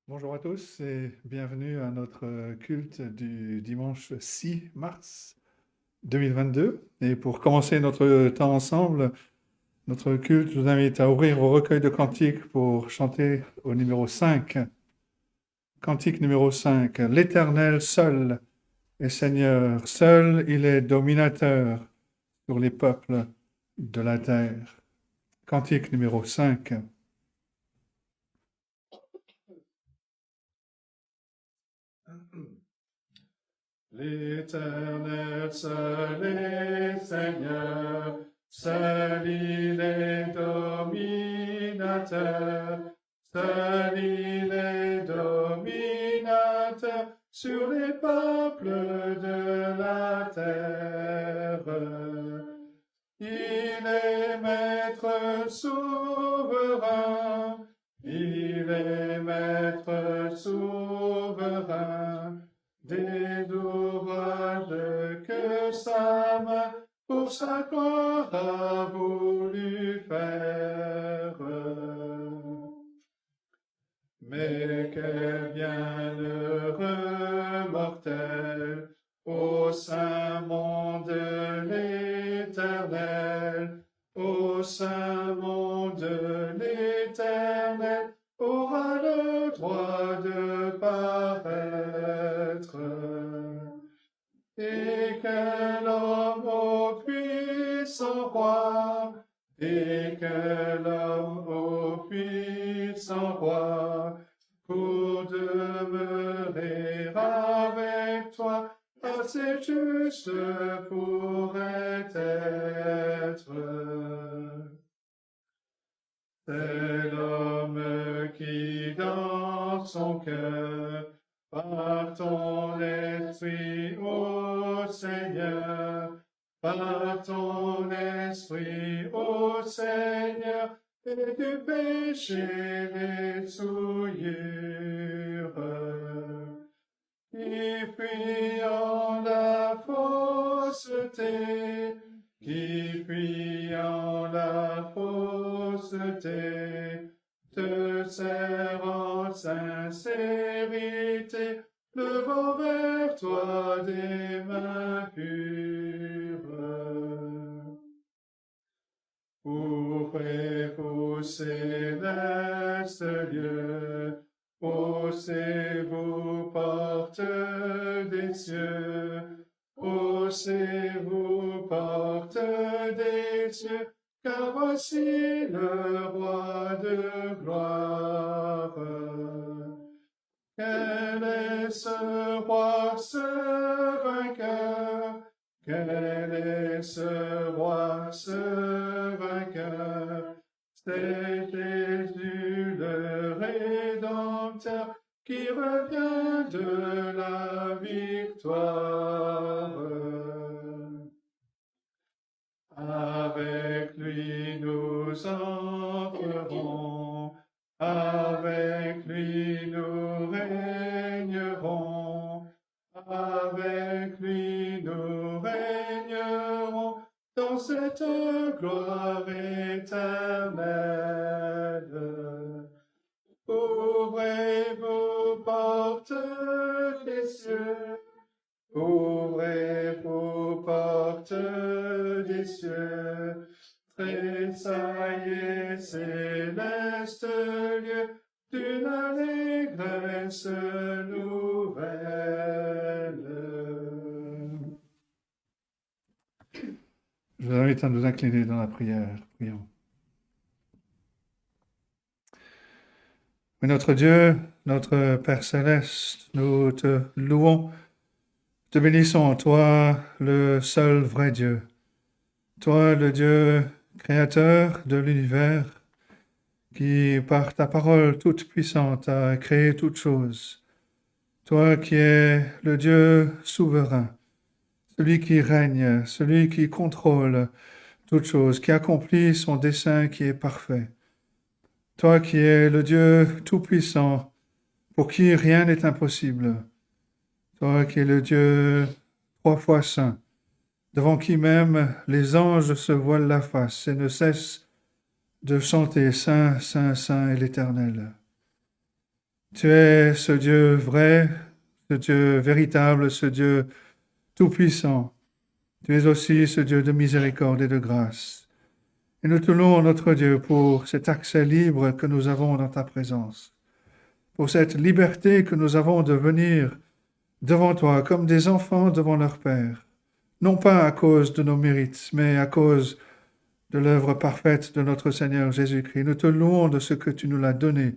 Bonjour à tous et bienvenue à notre culte du dimanche 6 mars 2022. Et pour commencer notre temps ensemble, notre culte, je vous invite à ouvrir vos recueils de cantiques pour chanter au numéro 5. Cantique numéro 5. L'Éternel seul est Seigneur, seul il est dominateur sur les peuples de la terre. Cantique numéro 5. L'Éternel seul est Seigneur, seul il est dominateur, seul il est dominateur sur les peuples de la terre. Il est maître souverain, il est maître souverain des ouvrages que sa main pour sa gloire a voulu faire. Mais quel bienheureux mortel au saint monde de l'Éternel, au saint monde de l'Éternel, aura le droit de paraître. Et quel homme au puissant roi, et quel homme au puissant roi, pour demeurer avec toi, assez juste pourrait être. C'est l'homme qui dans son cœur, par ton esprit, ô Seigneur, par ton esprit, ô Seigneur, et du péché les souillures, qui fuyant la fausseté, qui fuyant la fausseté, te sert en sincérité, levant vers toi des mains pures. Ouvrez-vous célestes lieux, haussez-vous portes des cieux, haussez-vous portes des cieux, car voici le roi de gloire. Quel est ce roi, ce vainqueur? Quel est ce roi, ce vainqueur? C'est Jésus le Rédempteur qui revient de la victoire. Avec lui nous entrerons, avec lui nous régnerons, avec lui nous régnerons dans cette gloire éternelle. Ouvrez-vous portes des cieux, ouvrez-vous portes des cieux, tressaillez célestes lieux d'une allégresse nouvelle. Je vous invite à nous incliner dans la prière. Prions. Mais notre Dieu, notre Père céleste, nous te louons, te bénissons, toi, le seul vrai Dieu, toi, le Dieu créateur de l'univers, qui, par ta parole toute puissante, a créé toutes choses. Toi qui es le Dieu souverain, celui qui règne, celui qui contrôle toutes choses, qui accomplit son dessein qui est parfait. Toi qui es le Dieu tout-puissant, pour qui rien n'est impossible. Toi qui es le Dieu 3 fois saint, devant qui même les anges se voilent la face et ne cessent de chanter Saint, Saint, Saint est l'Éternel. Tu es ce Dieu vrai, ce Dieu véritable, ce Dieu tout-puissant. Tu es aussi ce Dieu de miséricorde et de grâce. Et nous te louons, notre Dieu, pour cet accès libre que nous avons dans ta présence, pour cette liberté que nous avons de venir devant toi comme des enfants devant leur Père, non pas à cause de nos mérites, mais à cause de l'œuvre parfaite de notre Seigneur Jésus-Christ. Nous te louons de ce que tu nous l'as donné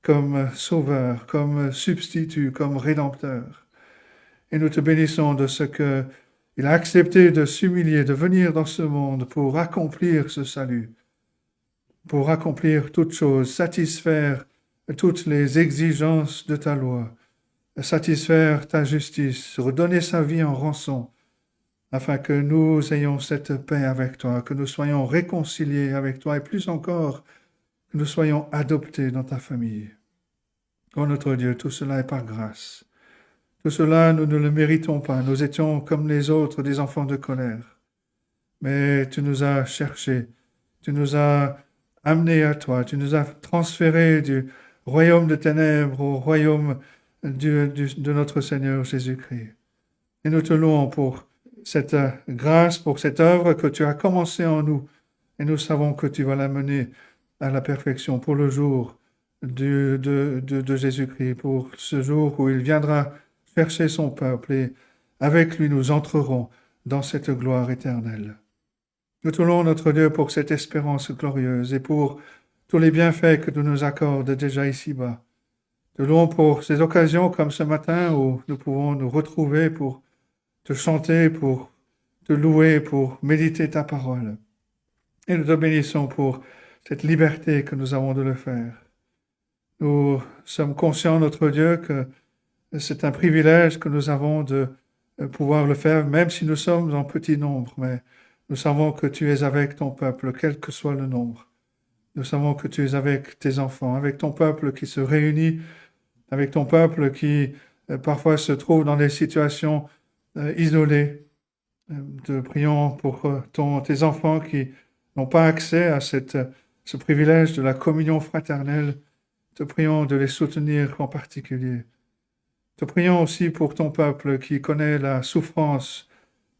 comme sauveur, comme substitut, comme rédempteur. Et nous te bénissons de ce que il a accepté de s'humilier, de venir dans ce monde pour accomplir ce salut, pour accomplir toutes choses, satisfaire toutes les exigences de ta loi, satisfaire ta justice, redonner sa vie en rançon, afin que nous ayons cette paix avec toi, que nous soyons réconciliés avec toi et plus encore, que nous soyons adoptés dans ta famille. Ô notre Dieu, tout cela est par grâce. Tout cela, nous ne le méritons pas. Nous étions comme les autres, des enfants de colère. Mais tu nous as cherchés, tu nous as amenés à toi, tu nous as transférés du royaume de ténèbres au royaume de notre Seigneur Jésus-Christ. Et nous te louons pour cette grâce, pour cette œuvre que tu as commencée en nous. Et nous savons que tu vas la mener à la perfection pour le jour de Jésus-Christ, pour ce jour où il viendra chercher son peuple et avec lui nous entrerons dans cette gloire éternelle. Nous te louons, notre Dieu, pour cette espérance glorieuse et pour tous les bienfaits que tu nous accordes déjà ici-bas. Te louons pour ces occasions comme ce matin où nous pouvons nous retrouver pour te chanter, pour te louer, pour méditer ta parole. Et nous te bénissons pour cette liberté que nous avons de le faire. Nous sommes conscients, notre Dieu, que c'est un privilège que nous avons de pouvoir le faire, même si nous sommes en petit nombre, mais nous savons que tu es avec ton peuple, quel que soit le nombre. Nous savons que tu es avec tes enfants, avec ton peuple qui se réunit, avec ton peuple qui parfois se trouve dans des situations isolées. Te prions pour tes enfants qui n'ont pas accès à ce privilège de la communion fraternelle. Te prions de les soutenir en particulier. Te prions aussi pour ton peuple qui connaît la souffrance,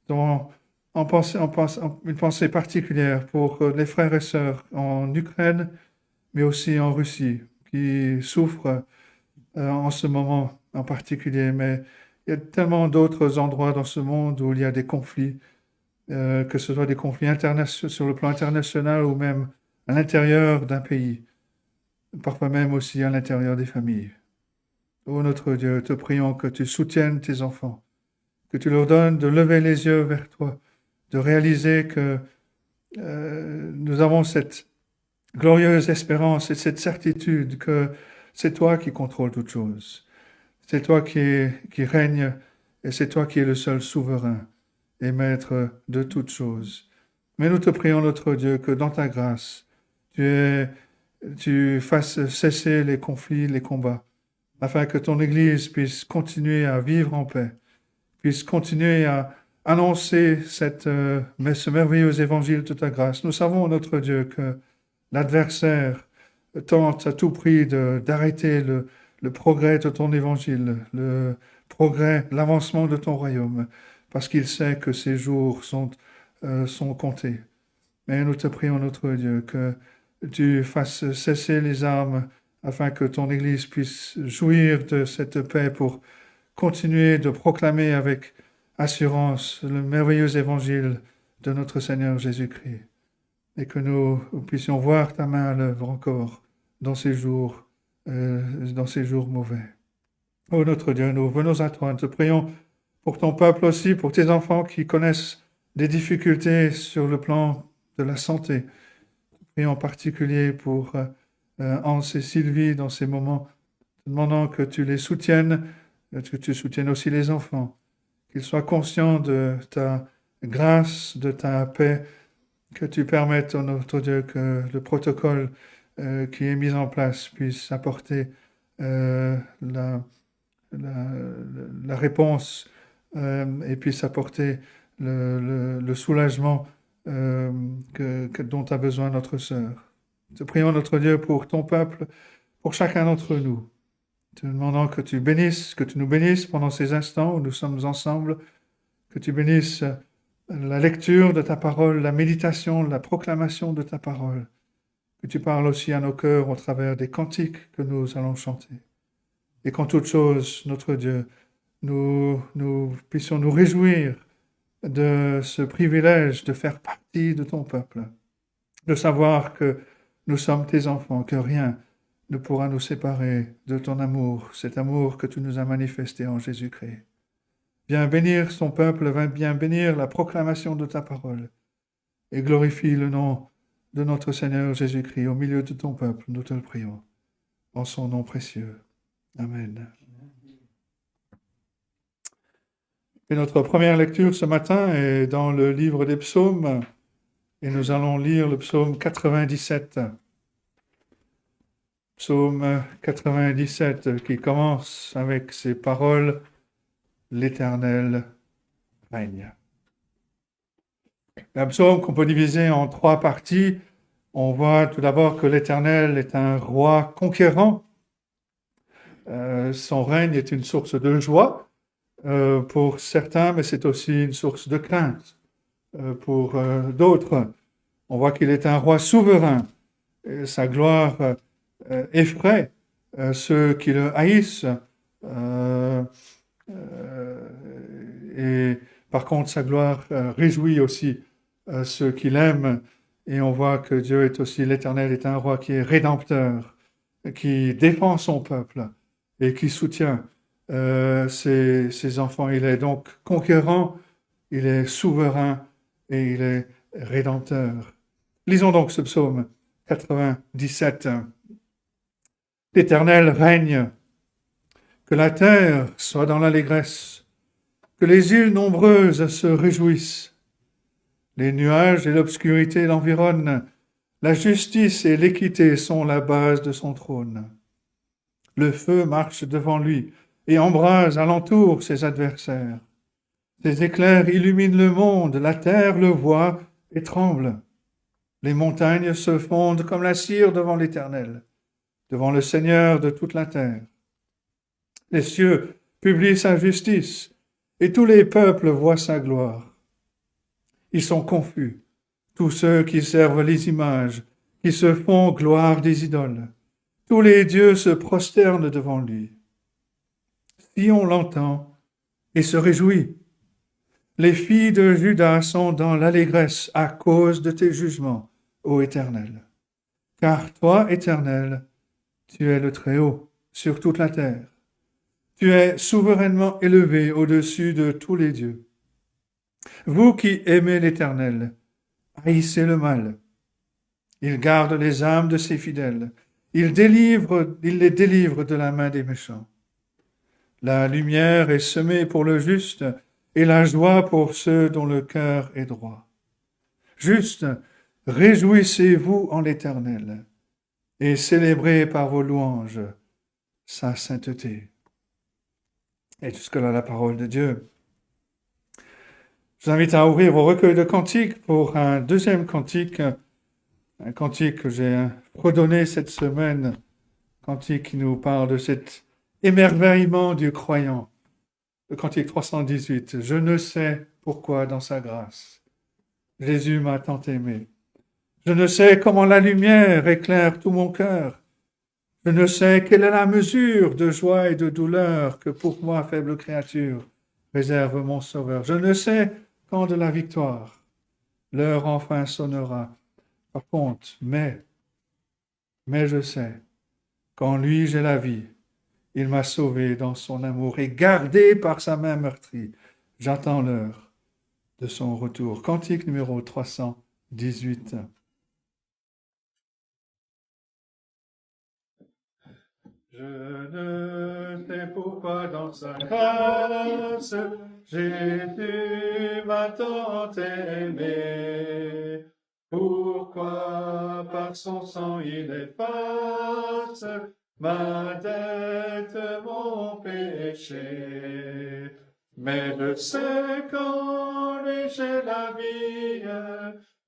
dont une pensée particulière pour les frères et sœurs en Ukraine, mais aussi en Russie, qui souffrent en ce moment en particulier. Mais il y a tellement d'autres endroits dans ce monde où il y a des conflits, que ce soit des conflits sur le plan international ou même à l'intérieur d'un pays, parfois même aussi à l'intérieur des familles. Ô notre Dieu, te prions que tu soutiennes tes enfants, que tu leur donnes de lever les yeux vers toi, de réaliser que nous avons cette glorieuse espérance et cette certitude que c'est toi qui contrôles toutes choses. C'est toi qui règne et c'est toi qui es le seul souverain et maître de toutes choses. Mais nous te prions, notre Dieu, que dans ta grâce, tu fasses cesser les conflits, les combats, afin que ton Église puisse continuer à vivre en paix, puisse continuer à annoncer ce merveilleux évangile de ta grâce. Nous savons, notre Dieu, que l'adversaire tente à tout prix d'arrêter le progrès de ton évangile, le progrès, l'avancement de ton royaume, parce qu'il sait que ces jours sont comptés. Mais nous te prions, notre Dieu, que tu fasses cesser les armes afin que ton Église puisse jouir de cette paix pour continuer de proclamer avec assurance le merveilleux évangile de notre Seigneur Jésus-Christ. Et que nous puissions voir ta main à l'œuvre encore dans ces jours mauvais. Ô notre Dieu, nous venons à toi, nous te prions pour ton peuple aussi, pour tes enfants qui connaissent des difficultés sur le plan de la santé. Prions en particulier pour Hans et Sylvie dans ces moments, demandant que tu les soutiennes, que tu soutiennes aussi les enfants, qu'ils soient conscients de ta grâce, de ta paix, que tu permettes, oh notre Dieu, que le protocole qui est mis en place puisse apporter la réponse et puisse apporter le soulagement dont a besoin notre sœur. Te prions, notre Dieu, pour ton peuple, pour chacun d'entre nous. te demandant que tu bénisses, que tu nous bénisses pendant ces instants où nous sommes ensemble, que tu bénisses la lecture de ta parole, la méditation, la proclamation de ta parole, que tu parles aussi à nos cœurs au travers des cantiques que nous allons chanter. Et qu'en toute chose, notre Dieu, nous puissions nous réjouir de ce privilège de faire partie de ton peuple, de savoir que nous sommes tes enfants, que rien ne pourra nous séparer de ton amour, cet amour que tu nous as manifesté en Jésus-Christ. Viens bénir son peuple, viens bien bénir la proclamation de ta parole et glorifie le nom de notre Seigneur Jésus-Christ au milieu de ton peuple, nous te le prions, en son nom précieux. Amen. Et notre première lecture ce matin est dans le livre des psaumes et nous allons lire le psaume 97. Psaume 97 qui commence avec ces paroles « L'Éternel règne ». Un psaume qu'on peut diviser en 3 parties. On voit tout d'abord que l'Éternel est un roi conquérant. Son règne est une source de joie pour certains, mais c'est aussi une source de crainte pour d'autres. On voit qu'il est un roi souverain. Et sa gloire effraie ceux qui le haïssent. Et par contre, sa gloire réjouit aussi ceux qui l'aiment. Et on voit que Dieu est aussi, l'Éternel est un roi qui est rédempteur, qui défend son peuple et qui soutient ses enfants. Il est donc conquérant, il est souverain et il est rédempteur. Lisons donc ce psaume 97. L'Éternel règne, que la terre soit dans l'allégresse, que les îles nombreuses se réjouissent. Les nuages et l'obscurité l'environnent, la justice et l'équité sont la base de son trône. Le feu marche devant lui et embrase alentour ses adversaires. Ses éclairs illuminent le monde, la terre le voit et tremble. Les montagnes se fondent comme la cire devant l'Éternel, devant le Seigneur de toute la terre. Les cieux publient sa justice et tous les peuples voient sa gloire. Ils sont confus, tous ceux qui servent les images, qui se font gloire des idoles. Tous les dieux se prosternent devant lui. Sion l'entend et se réjouit. Les filles de Juda sont dans l'allégresse à cause de tes jugements, ô Éternel. Car toi, Éternel, tu es le Très-Haut sur toute la terre. Tu es souverainement élevé au-dessus de tous les dieux. Vous qui aimez l'Éternel, haïssez le mal. Il garde les âmes de ses fidèles. Il les délivre de la main des méchants. La lumière est semée pour le juste et la joie pour ceux dont le cœur est droit. Juste, réjouissez-vous en l'Éternel et célébrez par vos louanges sa sainteté. Et jusque-là, la parole de Dieu. Je vous invite à ouvrir vos recueils de cantiques pour un deuxième cantique, un cantique que j'ai redonné cette semaine, un cantique qui nous parle de cet émerveillement du croyant. Le cantique 318, « Je ne sais pourquoi dans sa grâce, Jésus m'a tant aimé. Je ne sais comment la lumière éclaire tout mon cœur. Je ne sais quelle est la mesure de joie et de douleur que pour moi, faible créature, réserve mon Sauveur. Je ne sais quand de la victoire, l'heure enfin sonnera. Par contre, mais je sais qu'en lui j'ai la vie. Il m'a sauvé dans son amour et gardé par sa main meurtrie. J'attends l'heure de son retour. » Cantique numéro 318. Je ne sais pourquoi dans sa grâce, Jésus m'a tant aimé. Pourquoi par son sang il efface ma dette, mon péché. Mais je sais qu'en lui j'ai la vie,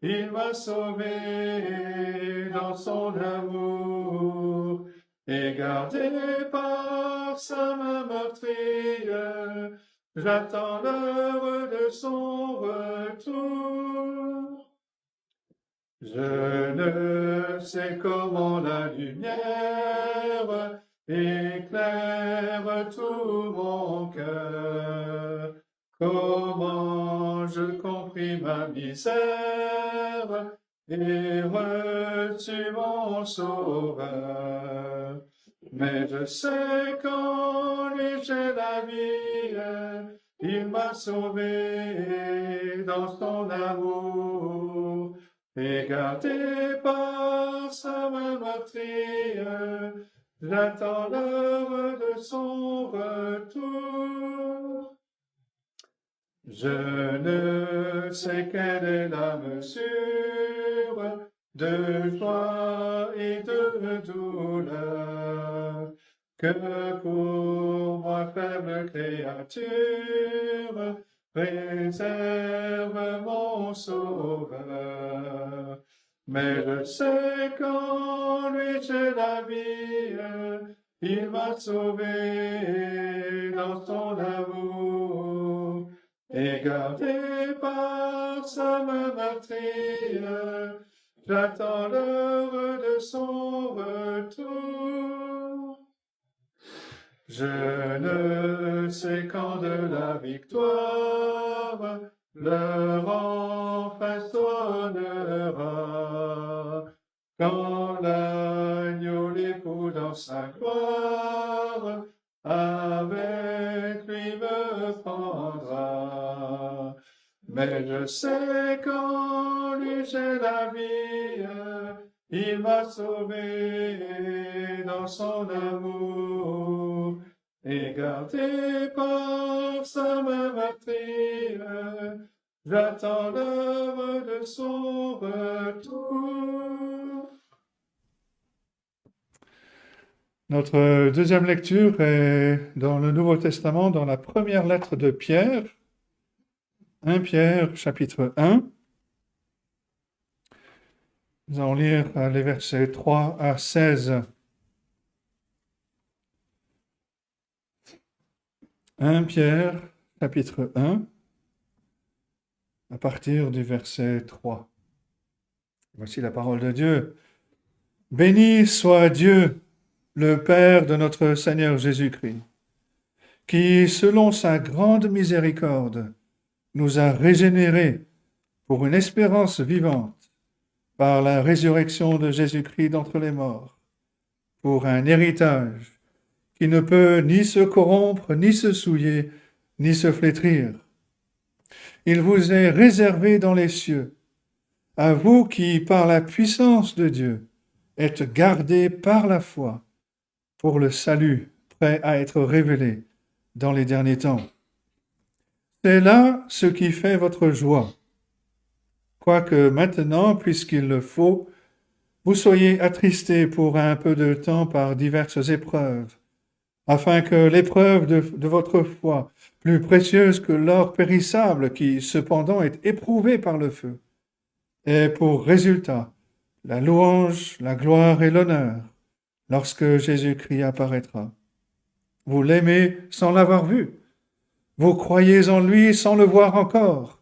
il m'a sauvé dans son amour. et gardé par sa main meurtrière. J'attends l'heure de son retour. Je ne sais comment la lumière éclaire tout mon cœur, comment je compris ma misère et reçu mon sauveur. Mais je sais qu'en lui j'ai la vie, il m'a sauvé dans son amour. Et gardé par sa main meurtrière, j'attends l'heure de son retour. Je ne sais quelle est la mesure de joie et de douleur que pour moi faible créature réserve mon sauveur. Mais je sais qu'en lui j'ai la vie, il m'a sauvé dans son amour. Et gardé par sa main meurtrière, j'attends l'heure de son retour. Je ne sais quand de la victoire l'heure enfin sonnera, quand l'agneau l'époux dans sa gloire avec lui me prendra. Mais je sais qu'en lui j'ai la vie, il m'a sauvé dans son amour, et gardé par sa main meurtrière, j'attends l'heure de son retour. Notre deuxième lecture est dans le Nouveau Testament, dans la première lettre de Pierre, 1 Pierre, chapitre 1. Nous allons lire les versets 3 à 16. 1 Pierre, chapitre 1, à partir du verset 3. Voici la parole de Dieu. Béni soit Dieu, le Père de notre Seigneur Jésus-Christ, qui, selon sa grande miséricorde, nous a régénérés pour une espérance vivante par la résurrection de Jésus-Christ d'entre les morts, pour un héritage qui ne peut ni se corrompre, ni se souiller, ni se flétrir. Il vous est réservé dans les cieux, à vous qui, par la puissance de Dieu, êtes gardés par la foi pour le salut prêt à être révélé dans les derniers temps. C'est là ce qui fait votre joie, quoique maintenant, puisqu'il le faut, vous soyez attristés pour un peu de temps par diverses épreuves, afin que l'épreuve de votre foi, plus précieuse que l'or périssable qui cependant est éprouvé par le feu, ait pour résultat la louange, la gloire et l'honneur lorsque Jésus-Christ apparaîtra. Vous l'aimez sans l'avoir vu, vous croyez en lui sans le voir encore,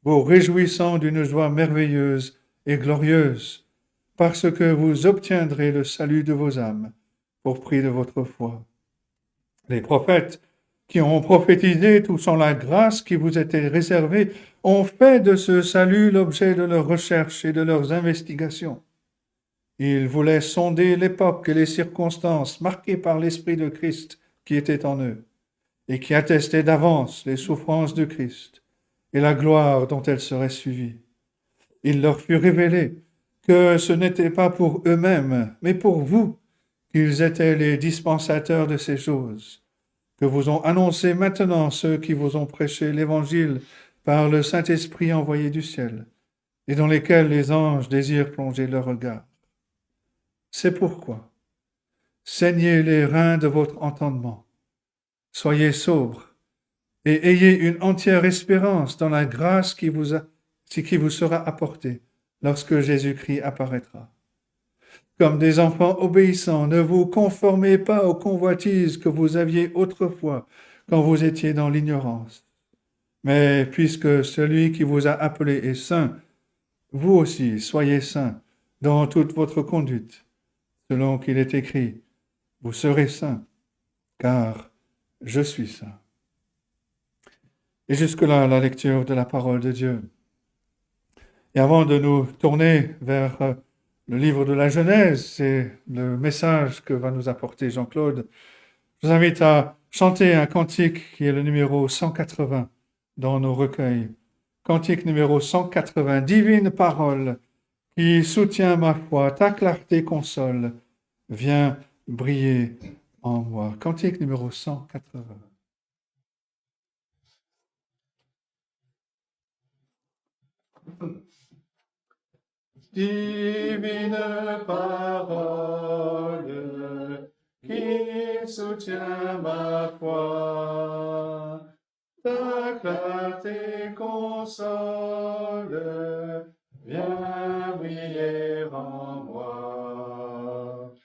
vous réjouissant d'une joie merveilleuse et glorieuse, parce que vous obtiendrez le salut de vos âmes pour prix de votre foi. Les prophètes qui ont prophétisé touchant la grâce qui vous était réservée ont fait de ce salut l'objet de leurs recherches et de leurs investigations. Ils voulaient sonder l'époque et les circonstances marquées par l'Esprit de Christ qui était en eux et qui attestait d'avance les souffrances de Christ et la gloire dont elles seraient suivies. Il leur fut révélé que ce n'était pas pour eux-mêmes, mais pour vous, qu'ils étaient les dispensateurs de ces choses, que vous ont annoncé maintenant ceux qui vous ont prêché l'Évangile par le Saint-Esprit envoyé du ciel, et dans lesquels les anges désirent plonger leur regard. C'est pourquoi, saignez les reins de votre entendement, soyez sobres, et ayez une entière espérance dans la grâce qui vous sera apportée lorsque Jésus-Christ apparaîtra. Comme des enfants obéissants, ne vous conformez pas aux convoitises que vous aviez autrefois quand vous étiez dans l'ignorance. Mais puisque celui qui vous a appelé est saint, vous aussi soyez saints dans toute votre conduite, selon qu'il est écrit, vous serez saints, car je suis saint. Et jusque-là, la lecture de la parole de Dieu. Et avant de nous tourner vers le livre de la Genèse, c'est le message que va nous apporter Jean-Claude, je vous invite à chanter un cantique qui est le numéro 180 dans nos recueils. Cantique numéro 180, divine parole qui soutient ma foi, ta clarté console, viens briller en moi. Cantique numéro 180. Divine parole qui soutient ma foi, ta clarté console, viens briller en moi.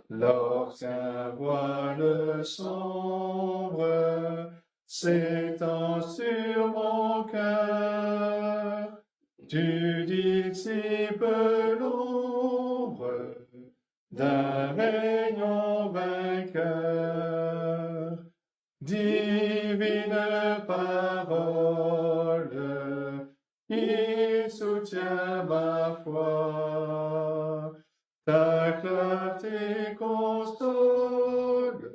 Lorsqu'un voile sombre s'étend sur mon cœur, tu dissipes l'ombre d'un rayon vainqueur. Divine parole qui soutient ma foi, ta clarté console,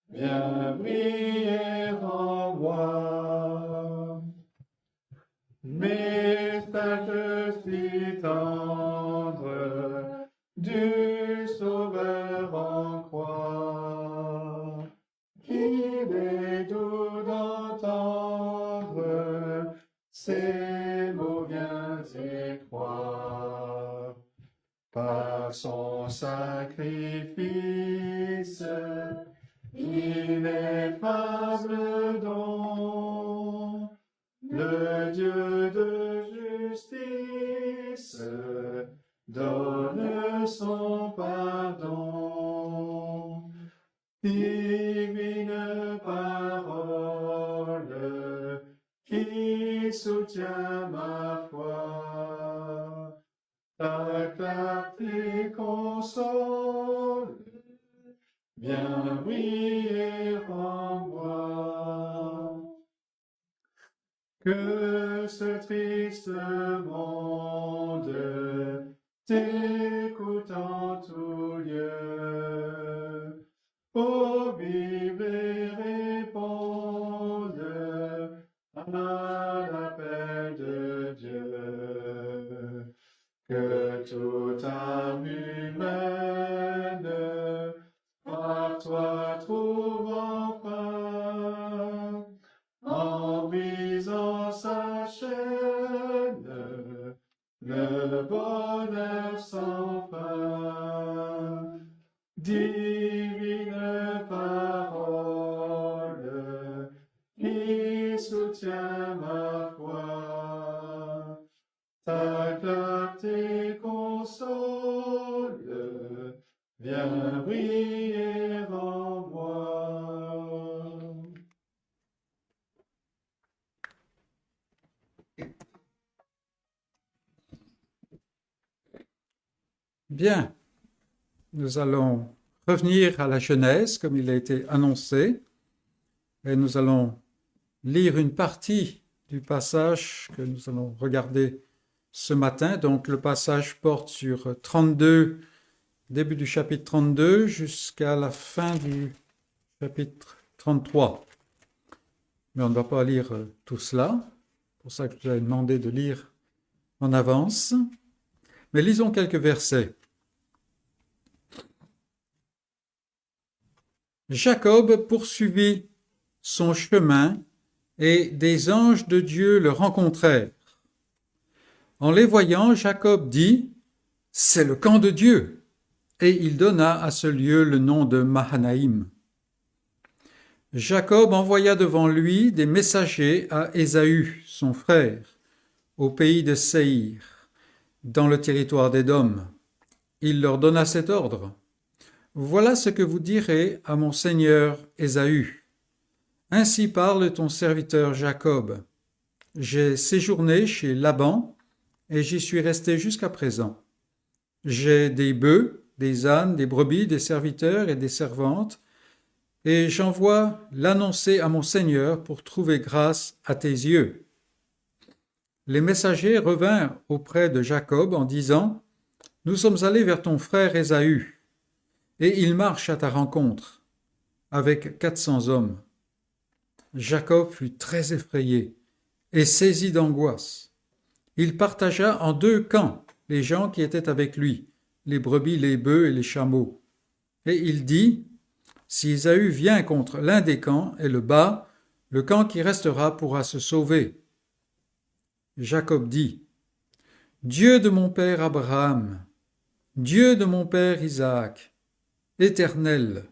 viens briller en moi. Message si tendre du Sauveur en croix, qu'il est doux d'entendre ces mots bien étroits. Par son sacrifice, ineffable don, le Dieu de justice donne son pardon. Divine parole qui soutient ma foi, ta clarté console, viens briller en moi. Que ce triste monde t'écoute en tout lieu, ô vive et réponde à l'appel de Dieu. Que toute âme humaine par toi trouve enfin, en brisant sa chaîne, le bonheur sans fin. Divine parole qui soutient ma foi, ta clarté console, viens briller en moi. Bien, nous allons revenir à la Genèse comme il a été annoncé et nous allons lire une partie du passage que nous allons regarder ce matin. Donc le passage porte sur 32, début du chapitre 32 jusqu'à la fin du chapitre 33. Mais on ne va pas lire tout cela, c'est pour ça que je vous ai demandé de lire en avance. Mais lisons quelques versets. Jacob poursuivit son chemin et des anges de Dieu le rencontrèrent. En les voyant, Jacob dit « C'est le camp de Dieu » et il donna à ce lieu le nom de Mahanaïm. Jacob envoya devant lui des messagers à Ésaü, son frère, au pays de Séïr, dans le territoire d'Édom. il leur donna cet ordre. Voilà ce que vous direz à mon seigneur Ésaü. Ainsi parle ton serviteur Jacob. J'ai séjourné chez Laban et j'y suis resté jusqu'à présent. J'ai des bœufs, des ânes, des brebis, des serviteurs et des servantes, et j'envoie l'annoncer à mon Seigneur pour trouver grâce à tes yeux. Les messagers revinrent auprès de Jacob en disant, « Nous sommes allés vers ton frère Ésaü, et il marche à ta rencontre, avec 400 hommes. » Jacob fut très effrayé et saisi d'angoisse. Il partagea en 2 camps les gens qui étaient avec lui, les brebis, les bœufs et les chameaux. Et il dit, « Si Ésaü vient contre l'un des camps et le bat, le camp qui restera pourra se sauver. » Jacob dit, « Dieu de mon père Abraham, Dieu de mon père Isaac, Éternel,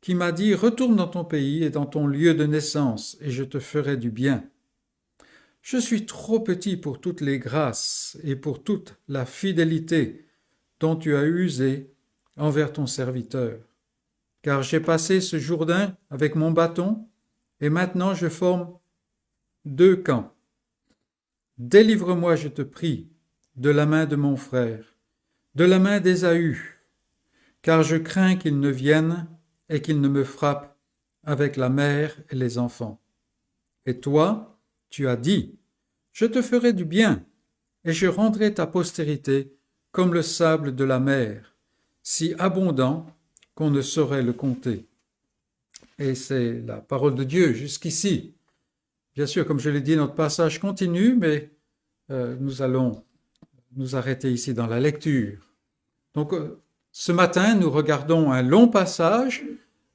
qui m'a dit, retourne dans ton pays et dans ton lieu de naissance, et je te ferai du bien. Je suis trop petit pour toutes les grâces et pour toute la fidélité dont tu as usé envers ton serviteur, car j'ai passé ce Jourdain avec mon bâton, et maintenant je forme 2 camps. Délivre-moi, je te prie, de la main de mon frère, de la main d'Ésaü, car je crains qu'il ne vienne et qu'il ne me frappe avec la mère et les enfants. Et toi, tu as dit, je te ferai du bien, et je rendrai ta postérité comme le sable de la mer, si abondant qu'on ne saurait le compter. Et c'est la parole de Dieu jusqu'ici. Bien sûr, comme je l'ai dit, notre passage continue, mais nous allons nous arrêter ici dans la lecture. Donc, ce matin, nous regardons un long passage,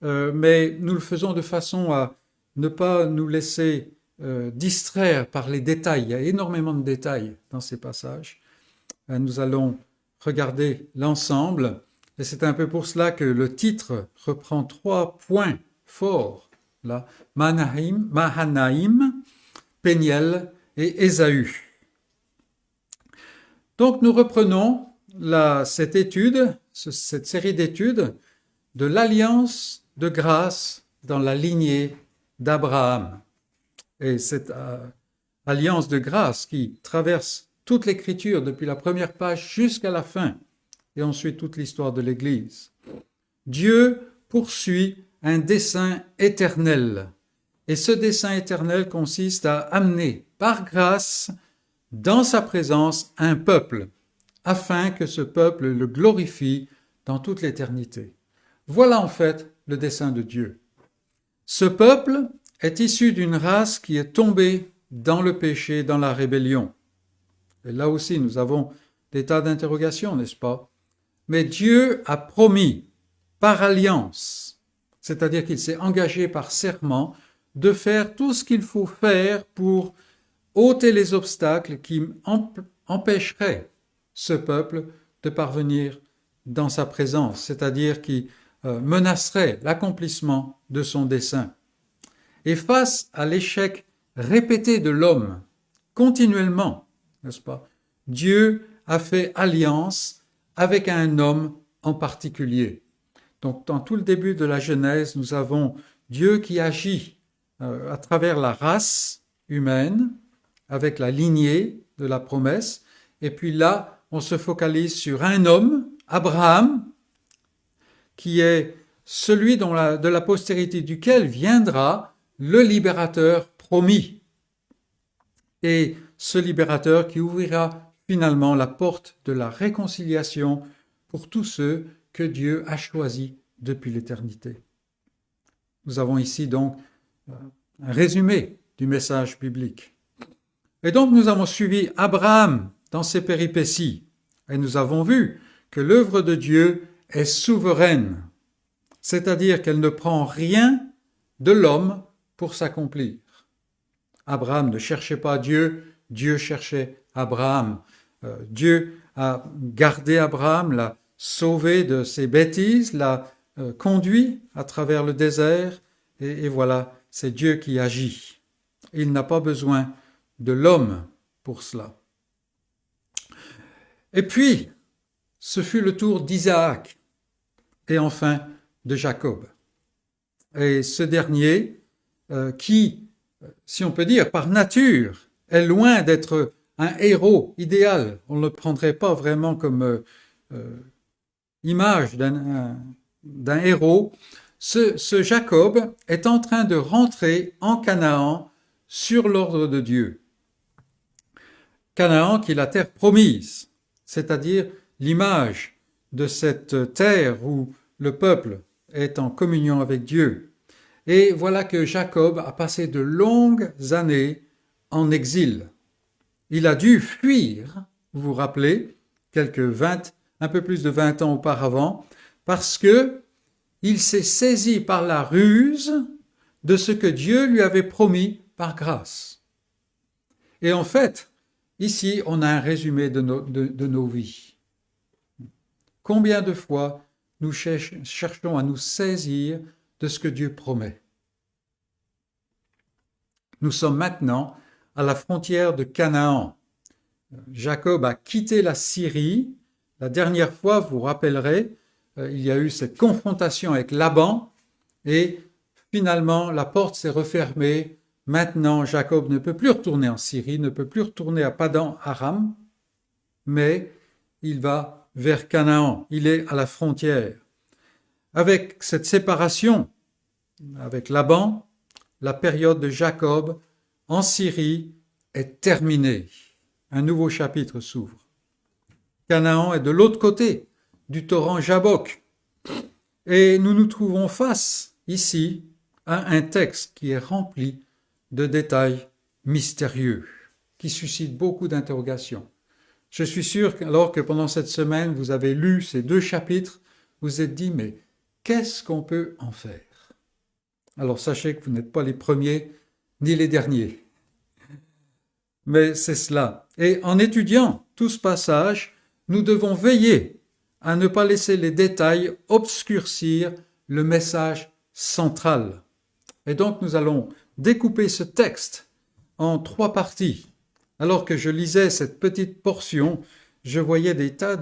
mais nous le faisons de façon à ne pas nous laisser distraire par les détails. Il y a énormément de détails dans ces passages. Nous allons regarder l'ensemble, et c'est un peu pour cela que le titre reprend 3 points forts, là, Mahanaïm, Péniel et Ésaü. Donc nous reprenons cette étude, cette série d'études de l'alliance de grâce dans la lignée d'Abraham. Et cette alliance de grâce qui traverse toute l'Écriture depuis la première page jusqu'à la fin, et ensuite toute l'histoire de l'Église. Dieu poursuit un dessein éternel, et ce dessein éternel consiste à amener par grâce dans sa présence un peuple, afin que ce peuple le glorifie dans toute l'éternité. Voilà en fait le dessein de Dieu. Ce peuple est issu d'une race qui est tombée dans le péché, dans la rébellion. Et là aussi, nous avons des tas d'interrogations, n'est-ce pas? Mais Dieu a promis, par alliance, c'est-à-dire qu'il s'est engagé par serment, de faire tout ce qu'il faut faire pour ôter les obstacles qui empêcheraient ce peuple de parvenir dans sa présence, c'est-à-dire qui menacerait l'accomplissement de son dessein. Et face à l'échec répété de l'homme, continuellement, n'est-ce pas, Dieu a fait alliance avec un homme en particulier. Donc, dans tout le début de la Genèse, nous avons Dieu qui agit à travers la race humaine, avec la lignée de la promesse, et puis là, on se focalise sur un homme, Abraham, qui est celui de la postérité duquel viendra le libérateur promis. Et ce libérateur qui ouvrira finalement la porte de la réconciliation pour tous ceux que Dieu a choisis depuis l'éternité. Nous avons ici donc un résumé du message biblique. Et donc nous avons suivi Abraham dans ses péripéties et nous avons vu que l'œuvre de Dieu est souveraine, c'est-à-dire qu'elle ne prend rien de l'homme pour s'accomplir. Abraham ne cherchait pas Dieu, Dieu cherchait Abraham. Dieu a gardé Abraham, l'a sauvé de ses bêtises, l'a conduit à travers le désert, et voilà, c'est Dieu qui agit. Il n'a pas besoin de l'homme pour cela. Et puis, ce fut le tour d'Isaac et enfin de Jacob. Et ce dernier, qui, si on peut dire, par nature, est loin d'être un héros idéal, on ne le prendrait pas vraiment comme image d'un héros, ce Jacob est en train de rentrer en Canaan sur l'ordre de Dieu. Canaan qui est la terre promise, c'est-à-dire l'image de cette terre où le peuple est en communion avec Dieu. Et voilà que Jacob a passé de longues années en exil. Il a dû fuir, vous vous rappelez, un peu plus de 20 ans auparavant, parce que il s'est saisi par la ruse de ce que Dieu lui avait promis par grâce. Et en fait, ici, on a un résumé de nos vies. Combien de fois nous cherchons à nous saisir de ce que Dieu promet? Nous sommes maintenant à la frontière de Canaan. Jacob a quitté la Syrie. La dernière fois, vous vous rappellerez, il y a eu cette confrontation avec Laban et finalement la porte s'est refermée. Maintenant, Jacob ne peut plus retourner en Syrie, ne peut plus retourner à Padan Aram, mais il va vers Canaan. Il est à la frontière. Avec cette séparation avec Laban, la période de Jacob en Syrie est terminée. Un nouveau chapitre s'ouvre. Canaan est de l'autre côté du torrent Jabbok. Et nous nous trouvons face, ici, à un texte qui est rempli de détails mystérieux, qui suscite beaucoup d'interrogations. Je suis sûr qu'alors que pendant cette semaine, vous avez lu ces 2 chapitres, vous vous êtes dit, mais qu'est-ce qu'on peut en faire? Alors sachez que vous n'êtes pas les premiers ni les derniers. Mais c'est cela. Et en étudiant tout ce passage, nous devons veiller à ne pas laisser les détails obscurcir le message central. Et donc nous allons découper ce texte en 3 parties. Alors que je lisais cette petite portion, je voyais des tas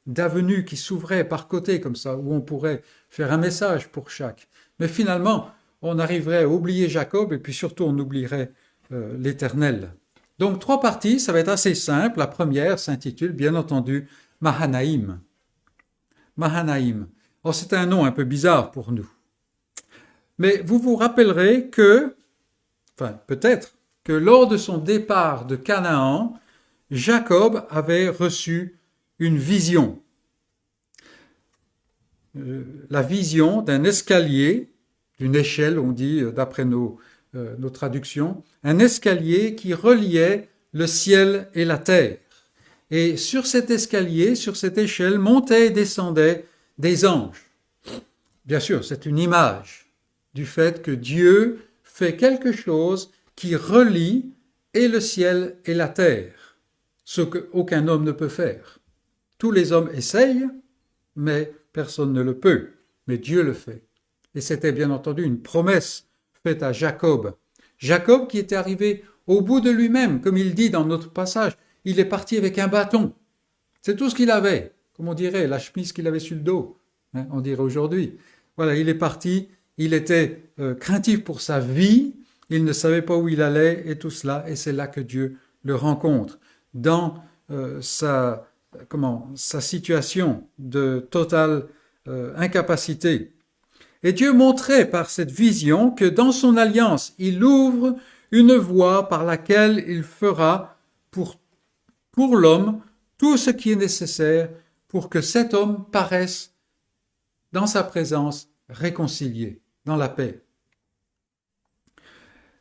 d'avenues qui s'ouvraient par côté comme ça, où on pourrait faire un message pour chaque. Mais finalement, on arriverait à oublier Jacob et puis surtout on oublierait l'Éternel. Donc 3 parties, ça va être assez simple. La première s'intitule bien entendu Mahanaïm. Mahanaïm. Alors c'est un nom un peu bizarre pour nous. Mais vous vous rappellerez que, enfin peut-être, que lors de son départ de Canaan, Jacob avait reçu une vision. La vision d'un escalier, d'une échelle, on dit d'après nos traductions, un escalier qui reliait le ciel et la terre. Et sur cet escalier, sur cette échelle, montaient et descendaient des anges. Bien sûr, c'est une image du fait que Dieu fait quelque chose qui relie et le ciel et la terre, ce qu'aucun homme ne peut faire. Tous les hommes essayent, mais personne ne le peut. Mais Dieu le fait. Et c'était bien entendu une promesse faite à Jacob. Jacob qui était arrivé au bout de lui-même, comme il dit dans notre passage, il est parti avec un bâton. C'est tout ce qu'il avait, comme on dirait, la chemise qu'il avait sur le dos, hein, on dirait aujourd'hui. Voilà, il est parti, il était craintif pour sa vie, il ne savait pas où il allait et tout cela, et c'est là que Dieu le rencontre. Dans sa situation de totale incapacité. Et Dieu montrait par cette vision que dans son alliance, il ouvre une voie par laquelle il fera pour l'homme tout ce qui est nécessaire pour que cet homme paraisse dans sa présence réconcilié, dans la paix.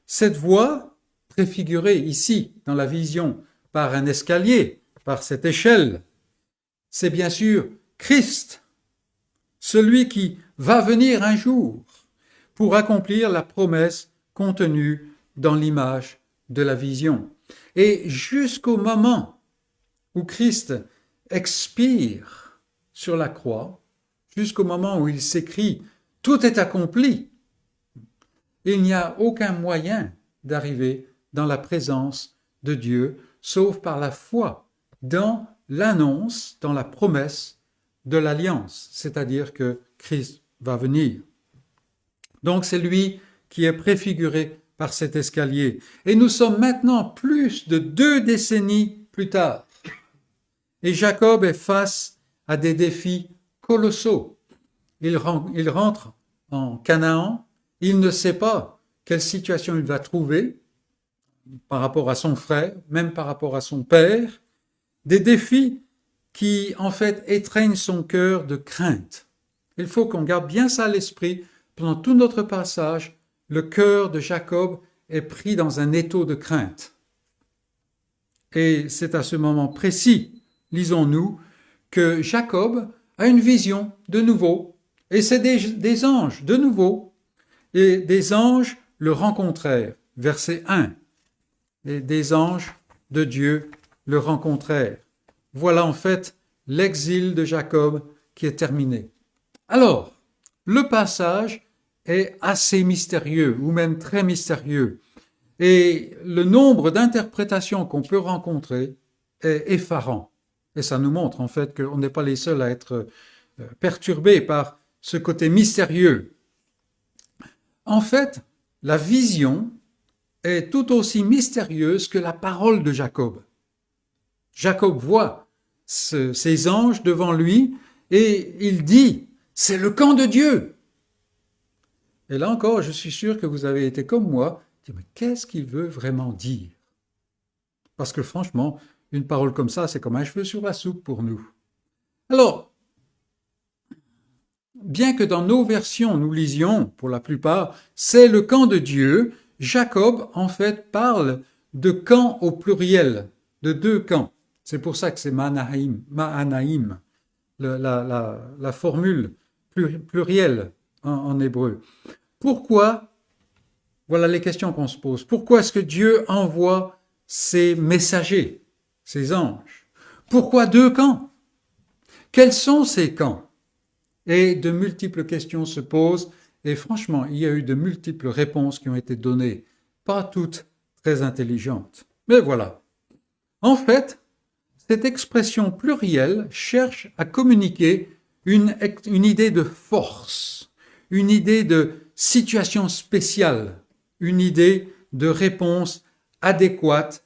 Cette voie, préfigurée ici dans la vision par un escalier, par cette échelle, c'est bien sûr Christ, celui qui va venir un jour pour accomplir la promesse contenue dans l'image de la vision. Et jusqu'au moment où Christ expire sur la croix, jusqu'au moment où il s'écrie « Tout est accompli », il n'y a aucun moyen d'arriver dans la présence de Dieu, sauf par la foi dans l'annonce dans la promesse de l'alliance, c'est-à-dire que Christ va venir. Donc c'est lui qui est préfiguré par cet escalier. Et nous sommes maintenant plus de 2 décennies plus tard. Et Jacob est face à des défis colossaux. Il rentre en Canaan, il ne sait pas quelle situation il va trouver par rapport à son frère, même par rapport à son père, des défis qui en fait étreignent son cœur de crainte. Il faut qu'on garde bien ça à l'esprit. Pendant tout notre passage, le cœur de Jacob est pris dans un étau de crainte. Et c'est à ce moment précis, lisons-nous, que Jacob a une vision de nouveau. Et c'est des anges de nouveau. Et des anges le rencontrèrent. Verset 1. Et des anges de Dieu le rencontrèrent. Voilà en fait l'exil de Jacob qui est terminé. Alors, le passage est assez mystérieux, ou même très mystérieux. Et le nombre d'interprétations qu'on peut rencontrer est effarant. Et ça nous montre en fait qu'on n'est pas les seuls à être perturbés par ce côté mystérieux. En fait, la vision est tout aussi mystérieuse que la parole de Jacob. Jacob voit ces anges devant lui et il dit « c'est le camp de Dieu ». Et là encore, je suis sûr que vous avez été comme moi, mais qu'est-ce qu'il veut vraiment dire? Parce que franchement, une parole comme ça, c'est comme un cheveu sur la soupe pour nous. Alors, bien que dans nos versions, nous lisions, pour la plupart, c'est le camp de Dieu, Jacob, en fait, parle de camp au pluriel, de 2 camps. C'est pour ça que c'est Mahanaïm, la formule plurielle en hébreu. Pourquoi? Voilà les questions qu'on se pose. Pourquoi est-ce que Dieu envoie ses messagers, ses anges? Pourquoi 2 camps? Quels sont ces camps? Et de multiples questions se posent, et franchement, il y a eu de multiples réponses qui ont été données, pas toutes très intelligentes. Mais voilà. En fait, cette expression plurielle cherche à communiquer une idée de force, une idée de situation spéciale, une idée de réponse adéquate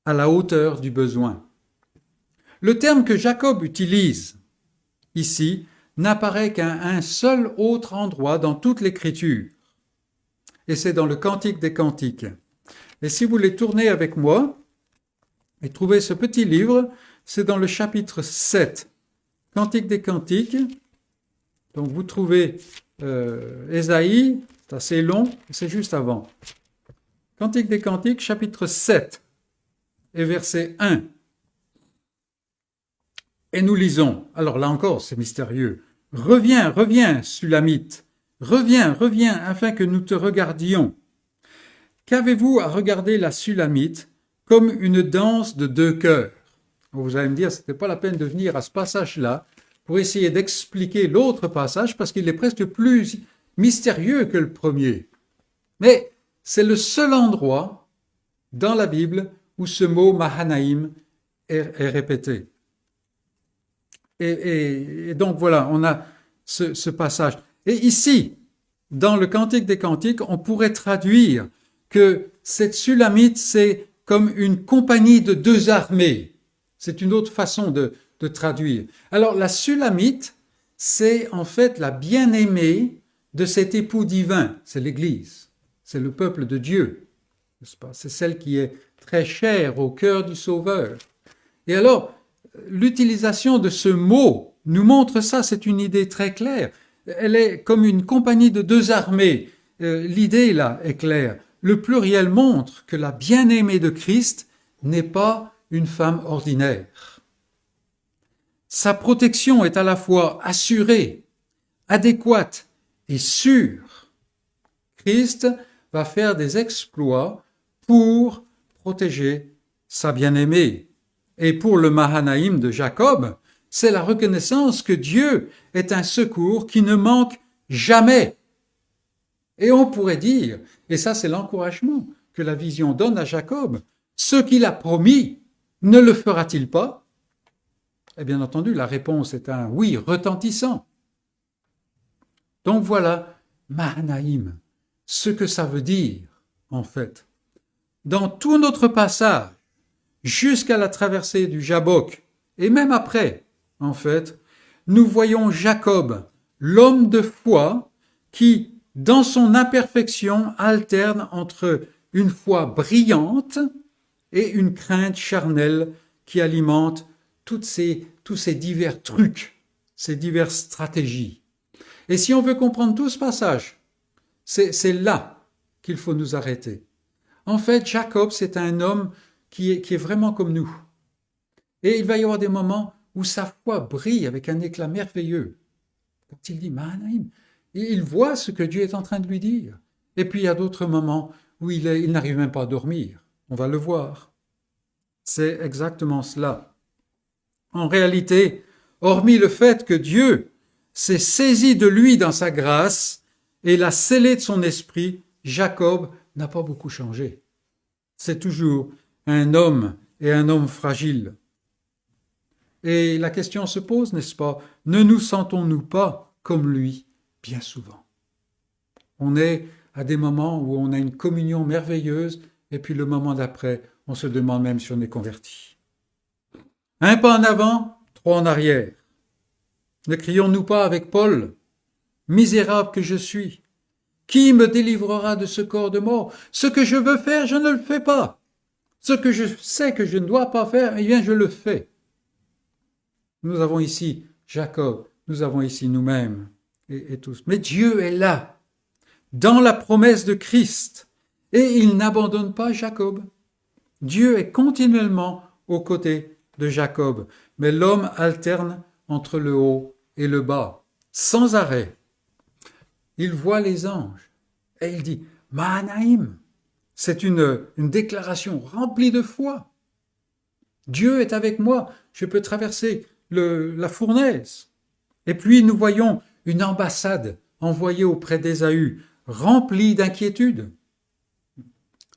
à la hauteur du besoin. Le terme que Jacob utilise ici n'apparaît qu'à un seul autre endroit dans toute l'Écriture, et c'est dans le Cantique des Cantiques. Et si vous voulez tourner avec moi et trouver ce petit livre, c'est dans le chapitre 7, Cantique des Cantiques. Donc vous trouvez Ésaïe, c'est assez long, c'est juste avant. Cantique des Cantiques, chapitre 7, et verset 1. Et nous lisons, alors là encore c'est mystérieux, « Reviens, reviens, Sulamite, reviens, reviens, afin que nous te regardions. Qu'avez-vous à regarder la Sulamite comme une danse de 2 cœurs ?» Vous allez me dire, ce n'était pas la peine de venir à ce passage-là pour essayer d'expliquer l'autre passage, parce qu'il est presque plus mystérieux que le premier. Mais c'est le seul endroit dans la Bible où ce mot Mahanaïm est répété. Et donc voilà, on a ce passage. Et ici, dans le Cantique des Cantiques, on pourrait traduire que cette Sulamite, c'est comme une compagnie de 2 armées. C'est une autre façon de traduire. Alors la Sulamite, c'est en fait la bien-aimée de cet époux divin, c'est l'Église, c'est le peuple de Dieu, n'est-ce pas? C'est celle qui est très chère au cœur du Sauveur. Et alors, l'utilisation de ce mot nous montre ça, c'est une idée très claire. Elle est comme une compagnie de 2 armées. L'idée là est claire. Le pluriel montre que la bien-aimée de Christ n'est pas une femme ordinaire. Sa protection est à la fois assurée, adéquate et sûre. Christ va faire des exploits pour protéger sa bien-aimée. Et pour le Mahanaïm de Jacob, c'est la reconnaissance que Dieu est un secours qui ne manque jamais. Et on pourrait dire, et ça c'est l'encouragement que la vision donne à Jacob, ce qu'il a promis, ne le fera-t-il pas? Et bien entendu, la réponse est un oui retentissant. Donc voilà, Mahanaïm, ce que ça veut dire, en fait. Dans tout notre passage, jusqu'à la traversée du Jabbok, et même après, en fait, nous voyons Jacob, l'homme de foi, qui, dans son imperfection, alterne entre une foi brillante et une crainte charnelle qui alimente tous ces divers trucs, ces diverses stratégies. Et si on veut comprendre tout ce passage, c'est là qu'il faut nous arrêter. En fait, Jacob, c'est un homme qui est vraiment comme nous. Et il va y avoir des moments où sa foi brille avec un éclat merveilleux. Quand il dit Mahanaïm, il voit ce que Dieu est en train de lui dire. Et puis il y a d'autres moments où il n'arrive même pas à dormir. On va le voir. C'est exactement cela. En réalité, hormis le fait que Dieu s'est saisi de lui dans sa grâce et l'a scellé de son esprit, Jacob n'a pas beaucoup changé. C'est toujours un homme et un homme fragile. Et la question se pose, n'est-ce pas? Ne nous sentons-nous pas comme lui bien souvent? On est à des moments où on a une communion merveilleuse et puis le moment d'après, on se demande même si on est converti. Un pas en avant, trois en arrière. Ne crions-nous pas avec Paul, « Misérable que je suis, qui me délivrera de ce corps de mort? Ce que je veux faire, je ne le fais pas. Ce que je sais que je ne dois pas faire, eh bien je le fais. » Nous avons ici Jacob, nous avons ici nous-mêmes et tous. Mais Dieu est là, dans la promesse de Christ, et il n'abandonne pas Jacob. Dieu est continuellement aux côtés de Jacob, mais l'homme alterne entre le haut et le bas, sans arrêt. Il voit les anges et il dit « Mahanaïm ». C'est une déclaration remplie de foi. Dieu est avec moi, je peux traverser la fournaise. Et puis nous voyons une ambassade envoyée auprès d'Ésaü, remplie d'inquiétude.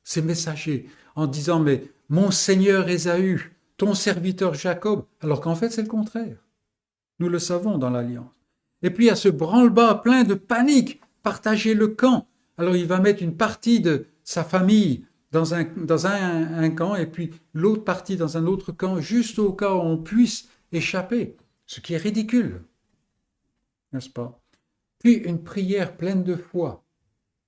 Ces messagers en disant « Mais mon Seigneur Ésaü, ton serviteur Jacob », alors qu'en fait c'est le contraire. Nous le savons dans l'Alliance. Et puis à ce branle-bas plein de panique, partager le camp. Alors il va mettre une partie de sa famille dans un camp et puis l'autre partie dans un autre camp, juste au cas où on puisse échapper, ce qui est ridicule, n'est-ce pas? Puis une prière pleine de foi.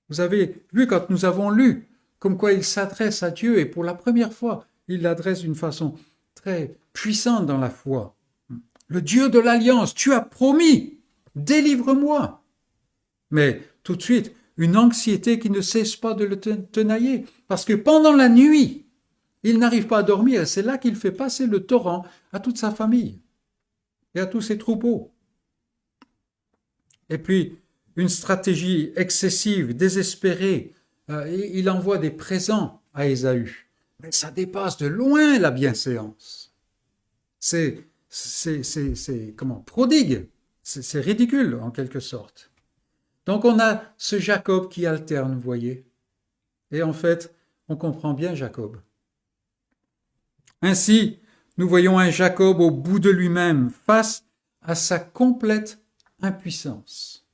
Vous avez vu quand nous avons lu comme quoi il s'adresse à Dieu et pour la première fois, il l'adresse d'une façon très puissante dans la foi. Le Dieu de l'Alliance, tu as promis, délivre-moi. Mais tout de suite, une anxiété qui ne cesse pas de le tenailler, parce que pendant la nuit, il n'arrive pas à dormir, et c'est là qu'il fait passer le torrent à toute sa famille et à tous ses troupeaux. Et puis, une stratégie excessive, désespérée, il envoie des présents à Ésaü. Mais ça dépasse de loin la bienséance. C'est prodigue, c'est ridicule en quelque sorte. Donc on a ce Jacob qui alterne, vous voyez. Et en fait, on comprend bien Jacob. Ainsi, nous voyons un Jacob au bout de lui-même, face à sa complète impuissance.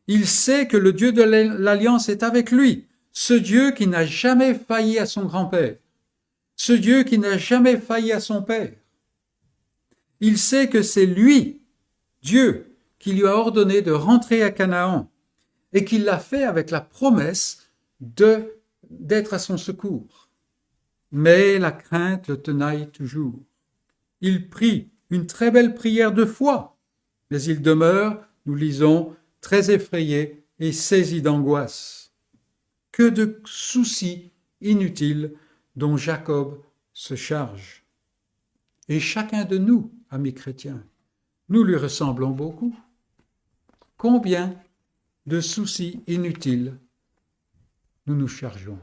Il sait que le Dieu de l'Alliance est avec lui, ce Dieu qui n'a jamais failli à son grand-père, ce Dieu qui n'a jamais failli à son père. Il sait que c'est lui, Dieu, qui lui a ordonné de rentrer à Canaan et qu'il l'a fait avec la promesse d'être à son secours. Mais la crainte le tenaille toujours. Il prie une très belle prière de foi, mais il demeure, nous lisons, très effrayé et saisi d'angoisse. Que de soucis inutiles dont Jacob se charge. Et chacun de nous, amis chrétiens, nous lui ressemblons beaucoup. Combien de soucis inutiles nous nous chargeons?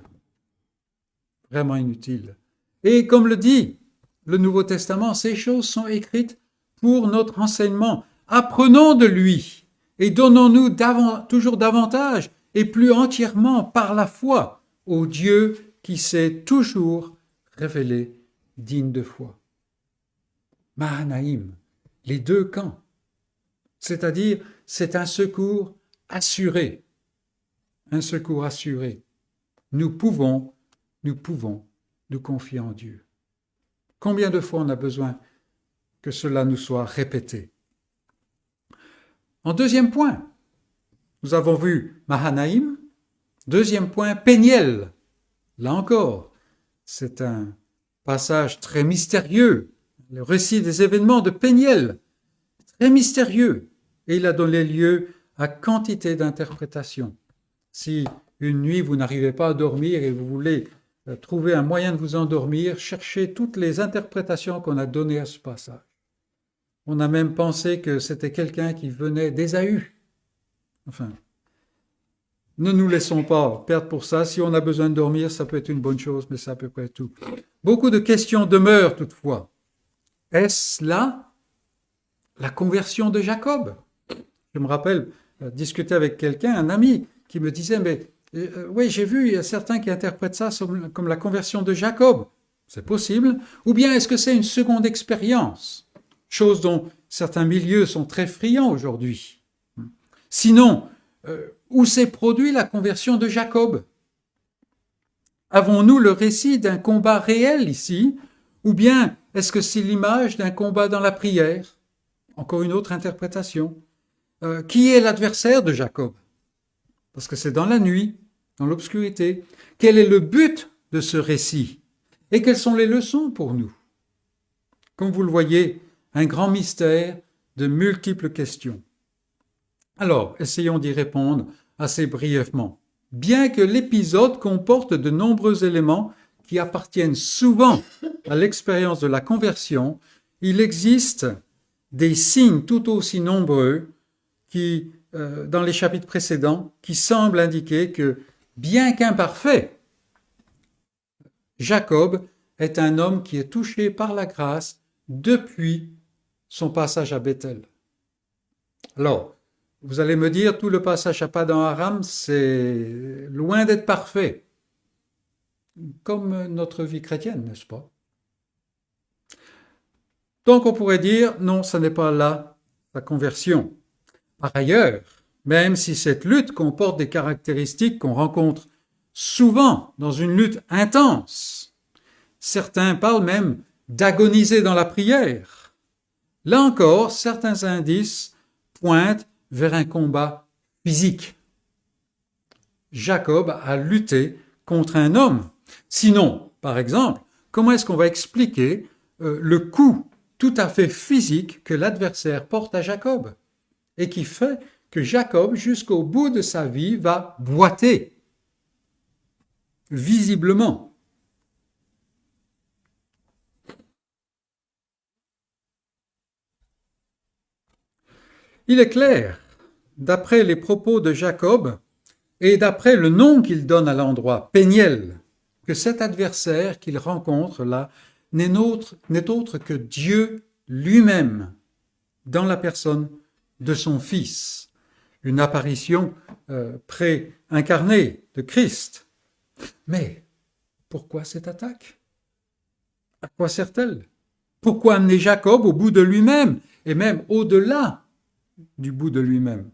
Vraiment inutiles. Et comme le dit le Nouveau Testament, ces choses sont écrites pour notre enseignement. Apprenons de lui et donnons-nous toujours davantage et plus entièrement par la foi au Dieu qui s'est toujours révélé digne de foi. Mahanaïm, les deux camps. C'est-à-dire, c'est un secours assuré. Un secours assuré. Nous pouvons nous confier en Dieu. Combien de fois on a besoin que cela nous soit répété? En deuxième point, nous avons vu Mahanaïm. Deuxième point, Péniel. Là encore, c'est un passage très mystérieux. Le récit des événements de Péniel, très mystérieux. Et il a donné lieu à quantité d'interprétations. Si une nuit vous n'arrivez pas à dormir et vous voulez trouver un moyen de vous endormir, cherchez toutes les interprétations qu'on a données à ce passage. On a même pensé que c'était quelqu'un qui venait d'Ésaü. Enfin, ne nous laissons pas perdre pour ça. Si on a besoin de dormir, ça peut être une bonne chose, mais c'est à peu près tout. Beaucoup de questions demeurent toutefois. Est-ce là la conversion de Jacob? Je me rappelle discuter avec quelqu'un, un ami, qui me disait, mais oui, j'ai vu, il y a certains qui interprètent ça comme la conversion de Jacob. C'est possible. Ou bien est-ce que c'est une seconde expérience? Chose dont certains milieux sont très friands aujourd'hui. Sinon, où s'est produit la conversion de Jacob? Avons-nous le récit d'un combat réel ici? Ou bien est-ce que c'est l'image d'un combat dans la prière? Encore une autre interprétation. Qui est l'adversaire de Jacob? Parce que c'est dans la nuit, dans l'obscurité. Quel est le but de ce récit? Et quelles sont les leçons pour nous? Comme vous le voyez, un grand mystère de multiples questions. Alors, essayons d'y répondre assez brièvement. Bien que l'épisode comporte de nombreux éléments qui appartiennent souvent à l'expérience de la conversion, il existe des signes tout aussi nombreux qui, dans les chapitres précédents, qui semblent indiquer que, bien qu'imparfait, Jacob est un homme qui est touché par la grâce depuis son passage à Bethel. Alors, vous allez me dire, tout le passage à Padan Aram, c'est loin d'être parfait. Comme notre vie chrétienne, n'est-ce pas? Donc on pourrait dire, non, ce n'est pas là la conversion. Par ailleurs, même si cette lutte comporte des caractéristiques qu'on rencontre souvent dans une lutte intense, certains parlent même d'agoniser dans la prière. Là encore, certains indices pointent vers un combat physique. Jacob a lutté contre un homme. Sinon, par exemple, comment est-ce qu'on va expliquer le coup tout à fait physique que l'adversaire porte à Jacob et qui fait que Jacob, jusqu'au bout de sa vie, va boiter visiblement. Il est clair, d'après les propos de Jacob et d'après le nom qu'il donne à l'endroit, Péniel, que cet adversaire qu'il rencontre là n'est autre que Dieu lui-même dans la personne de son Fils, une apparition pré-incarnée de Christ. Mais pourquoi cette attaque? À quoi sert-elle? Pourquoi amener Jacob au bout de lui-même et même au-delà du bout de lui-même?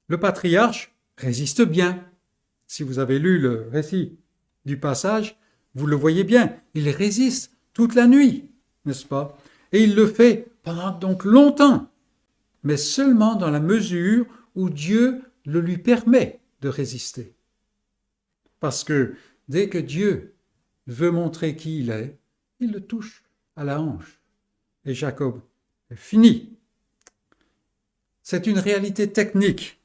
Le patriarche résiste bien. Si vous avez lu le récit du passage, vous le voyez bien, il résiste toute la nuit, n'est-ce pas? Et il le fait pendant donc longtemps, mais seulement dans la mesure où Dieu le lui permet de résister. Parce que dès que Dieu veut montrer qui il le touche à la hanche. Et Jacob est fini. C'est une réalité technique.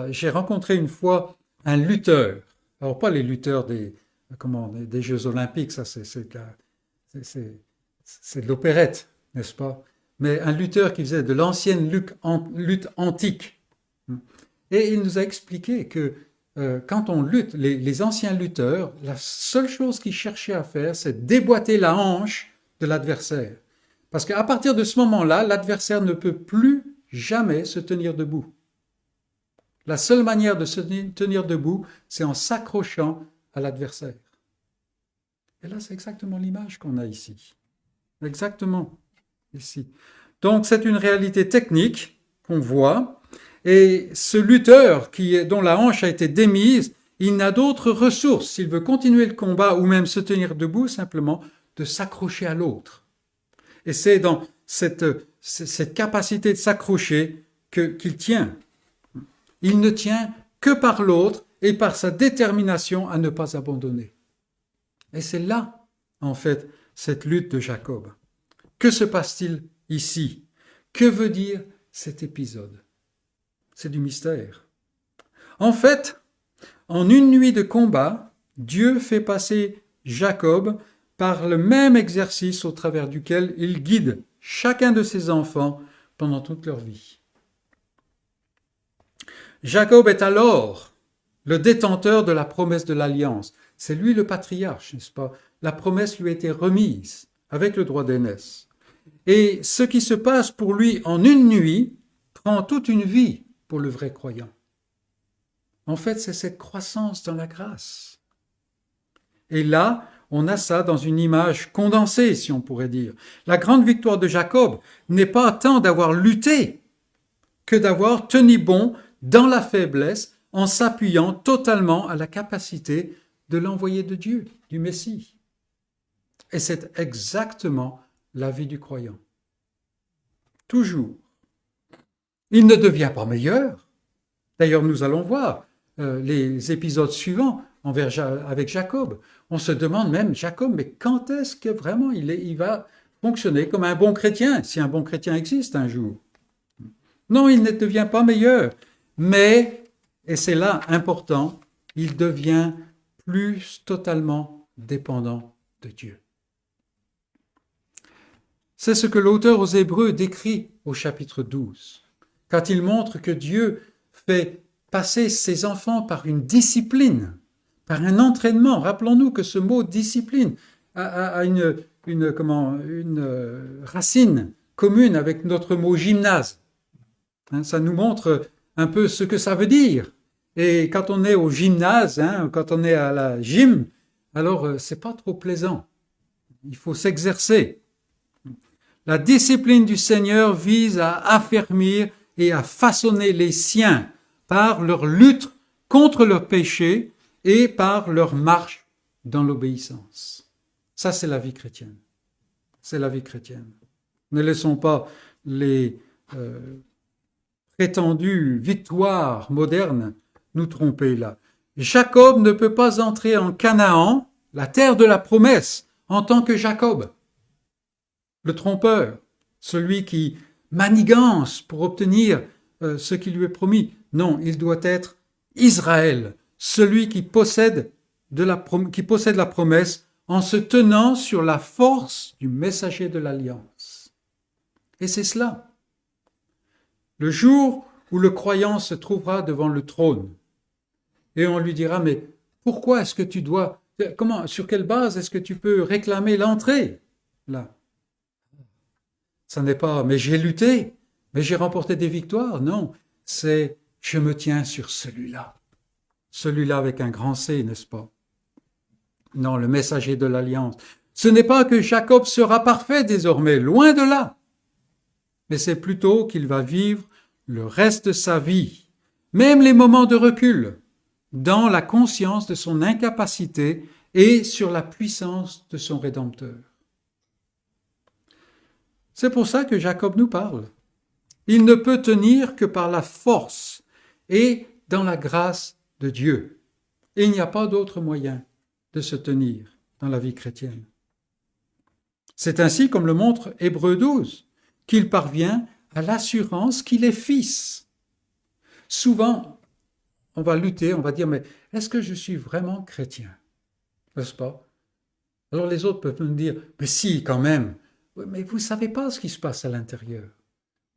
J'ai rencontré une fois un lutteur. Alors pas les lutteurs des Jeux Olympiques, ça c'est de l'opérette, n'est-ce pas? Mais un lutteur qui faisait de l'ancienne lutte antique. Et il nous a expliqué que quand on lutte, les anciens lutteurs, la seule chose qu'ils cherchaient à faire, c'est déboîter la hanche de l'adversaire. Parce qu'à partir de ce moment-là, l'adversaire ne peut plus jamais se tenir debout. La seule manière de se tenir debout, c'est en s'accrochant à l'adversaire. Et là, c'est exactement l'image qu'on a ici. exactement, ici. Donc c'est une réalité technique qu'on voit, et ce lutteur dont la hanche a été démise, il n'a d'autre ressource, s'il veut continuer le combat ou même se tenir debout, simplement de s'accrocher à l'autre. Et c'est dans cette capacité de s'accrocher qu'il tient. Il ne tient que par l'autre et par sa détermination à ne pas abandonner. Et c'est là, en fait, cette lutte de Jacob. Que se passe-t-il ici? Que veut dire cet épisode? C'est du mystère. En fait, en une nuit de combat, Dieu fait passer Jacob par le même exercice au travers duquel il guide chacun de ses enfants pendant toute leur vie. Jacob est alors le détenteur de la promesse de l'alliance. C'est lui le patriarche, n'est-ce pas? La promesse lui a été remise avec le droit d'aînesse. Et ce qui se passe pour lui en une nuit prend toute une vie pour le vrai croyant. En fait, c'est cette croissance dans la grâce. Et là, on a ça dans une image condensée, si on pourrait dire. La grande victoire de Jacob n'est pas tant d'avoir lutté que d'avoir tenu bon dans la faiblesse en s'appuyant totalement à la capacité de l'envoyé de Dieu, du Messie. Et c'est exactement la vie du croyant. Toujours. Il ne devient pas meilleur. D'ailleurs, nous allons voir les épisodes suivants avec Jacob. On se demande même, Jacob, mais quand est-ce que vraiment il va fonctionner comme un bon chrétien, si un bon chrétien existe un jour? Non, il ne devient pas meilleur. Mais, et c'est là important, il devient plus totalement dépendant de Dieu. C'est ce que l'auteur aux Hébreux décrit au chapitre 12, quand il montre que Dieu fait passer ses enfants par une discipline, par un entraînement. Rappelons-nous que ce mot discipline a une racine commune avec notre mot gymnase. Ça nous montre un peu ce que ça veut dire. Et quand on est au gymnase, quand on est à la gym, alors c'est pas trop plaisant. Il faut s'exercer. La discipline du Seigneur vise à affermir et à façonner les siens par leur lutte contre leur péché et par leur marche dans l'obéissance. Ça, c'est la vie chrétienne. C'est la vie chrétienne. Ne laissons pas les prétendues victoires modernes nous tromper là. Jacob ne peut pas entrer en Canaan, la terre de la promesse, en tant que Jacob, le trompeur, celui qui manigance pour obtenir ce qui lui est promis. Non, il doit être Israël, celui qui possède la promesse en se tenant sur la force du messager de l'alliance. Et c'est cela. Le jour où le croyant se trouvera devant le trône, et on lui dira, mais pourquoi est-ce que tu dois, sur quelle base est-ce que tu peux réclamer l'entrée là? Ça n'est pas, mais j'ai lutté, mais j'ai remporté des victoires. Non, c'est, je me tiens sur celui-là. Celui-là avec un grand C, n'est-ce pas? Non, le messager de l'alliance. Ce n'est pas que Jacob sera parfait désormais, loin de là. Mais c'est plutôt qu'il va vivre le reste de sa vie, même les moments de recul, dans la conscience de son incapacité et sur la puissance de son Rédempteur. C'est pour ça que Jacob nous parle. Il ne peut tenir que par la force et dans la grâce de Dieu. Et il n'y a pas d'autre moyen de se tenir dans la vie chrétienne. C'est ainsi, comme le montre Hébreux 12, qu'il parvient à l'assurance qu'il est fils. Souvent, on va lutter, on va dire, mais est-ce que je suis vraiment chrétien? N'est-ce pas? Alors les autres peuvent nous dire, mais si, quand même. Mais vous ne savez pas ce qui se passe à l'intérieur.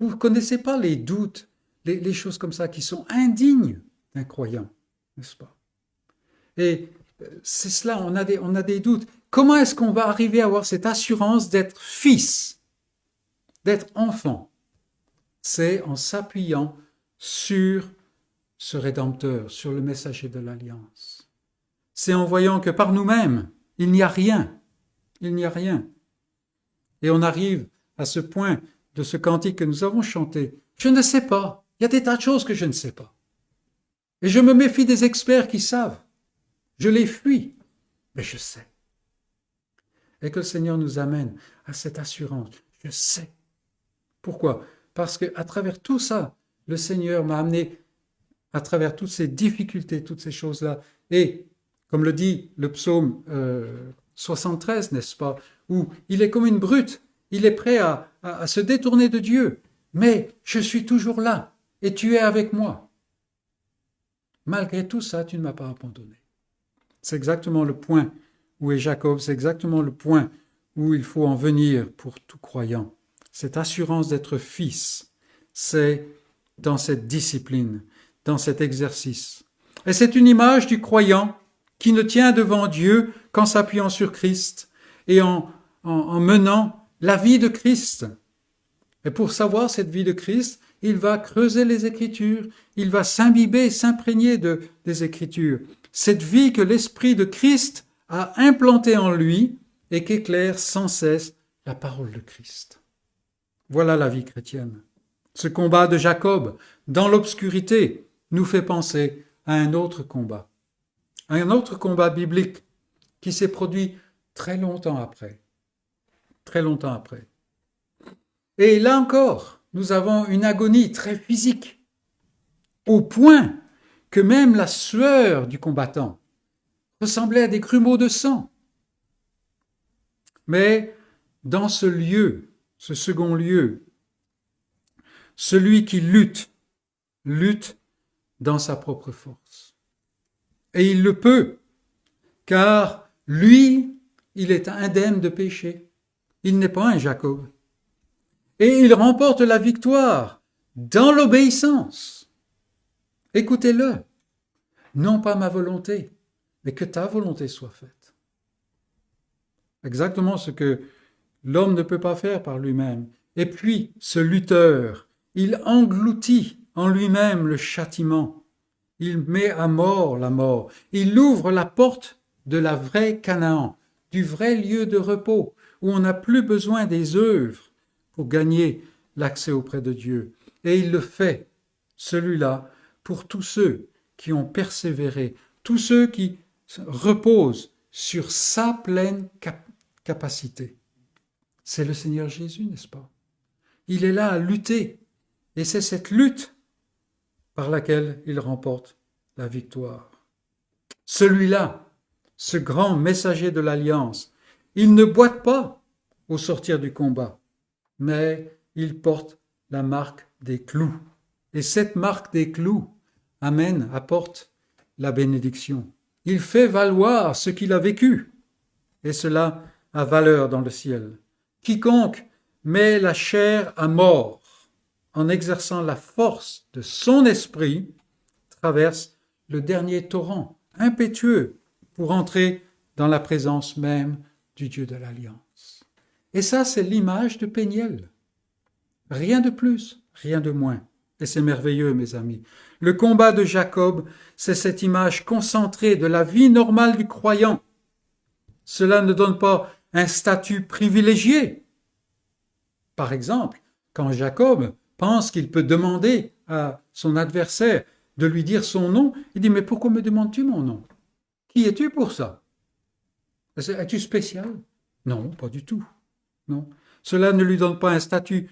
Vous ne connaissez pas les doutes, les choses comme ça qui sont indignes d'un croyant, n'est-ce pas? Et c'est cela, on a des doutes. Comment est-ce qu'on va arriver à avoir cette assurance d'être fils, d'être enfant? C'est en s'appuyant sur ce Rédempteur, sur le messager de l'Alliance. C'est en voyant que par nous-mêmes, il n'y a rien. Il n'y a rien. Et on arrive à ce point de ce cantique que nous avons chanté. Je ne sais pas. Il y a des tas de choses que je ne sais pas. Et je me méfie des experts qui savent. Je les fuis. Mais je sais. Et que le Seigneur nous amène à cette assurance. Je sais. Pourquoi? Parce qu'à travers tout ça, le Seigneur m'a amené à travers toutes ces difficultés, toutes ces choses-là. Et, comme le dit le psaume 73, n'est-ce pas, où il est comme une brute, il est prêt à se détourner de Dieu. Mais je suis toujours là, et tu es avec moi. Malgré tout ça, tu ne m'as pas abandonné. C'est exactement le point où est Jacob, c'est exactement le point où il faut en venir pour tout croyant. Cette assurance d'être fils, c'est dans cette discipline, dans cet exercice. Et c'est une image du croyant qui ne tient devant Dieu qu'en s'appuyant sur Christ et en menant la vie de Christ. Et pour savoir cette vie de Christ, il va creuser les Écritures, il va s'imbiber, s'imprégner des Écritures. Cette vie que l'Esprit de Christ a implantée en lui et qu'éclaire sans cesse la parole de Christ. Voilà la vie chrétienne. Ce combat de Jacob, dans l'obscurité, nous fait penser à un autre combat biblique qui s'est produit très longtemps après. Très longtemps après. Et là encore, nous avons une agonie très physique, au point que même la sueur du combattant ressemblait à des grumeaux de sang. Mais dans ce lieu, ce second lieu, celui qui lutte dans sa propre force. Et il le peut, car lui, il est indemne de péché. Il n'est pas un Jacob. Et il remporte la victoire dans l'obéissance. Écoutez-le. Non pas ma volonté, mais que ta volonté soit faite. Exactement ce que l'homme ne peut pas faire par lui-même. Et puis, ce lutteur, il engloutit en lui-même le châtiment. Il met à mort la mort. Il ouvre la porte de la vraie Canaan, du vrai lieu de repos, où on n'a plus besoin des œuvres pour gagner l'accès auprès de Dieu. Et il le fait, celui-là, pour tous ceux qui ont persévéré, tous ceux qui reposent sur sa pleine capacité. C'est le Seigneur Jésus, n'est-ce pas? Il est là à lutter, et c'est cette lutte par laquelle il remporte la victoire. Celui-là, ce grand messager de l'Alliance, il ne boite pas au sortir du combat, mais il porte la marque des clous. Et cette marque des clous apporte la bénédiction. Il fait valoir ce qu'il a vécu, et cela a valeur dans le ciel. Quiconque met la chair à mort en exerçant la force de son esprit traverse le dernier torrent impétueux pour entrer dans la présence même du Dieu de l'Alliance. Et ça, c'est l'image de Péniel. Rien de plus, rien de moins. Et c'est merveilleux, mes amis. Le combat de Jacob, c'est cette image concentrée de la vie normale du croyant. Cela ne donne pas un statut privilégié. Par exemple, quand Jacob pense qu'il peut demander à son adversaire de lui dire son nom, il dit « Mais pourquoi me demandes-tu mon nom? Qui es-tu pour ça? Es-tu spécial? » Non, pas du tout. Non. Cela ne lui donne pas un statut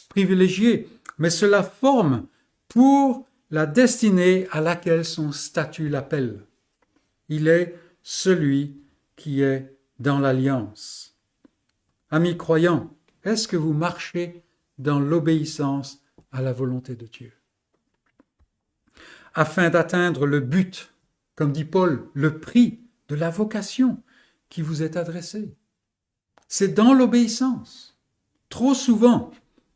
privilégié, mais cela forme pour la destinée à laquelle son statut l'appelle. Il est celui qui est dans l'alliance. Amis croyants, est-ce que vous marchez dans l'obéissance à la volonté de Dieu? Afin d'atteindre le but, comme dit Paul, le prix de la vocation qui vous est adressée. C'est dans l'obéissance. Trop souvent,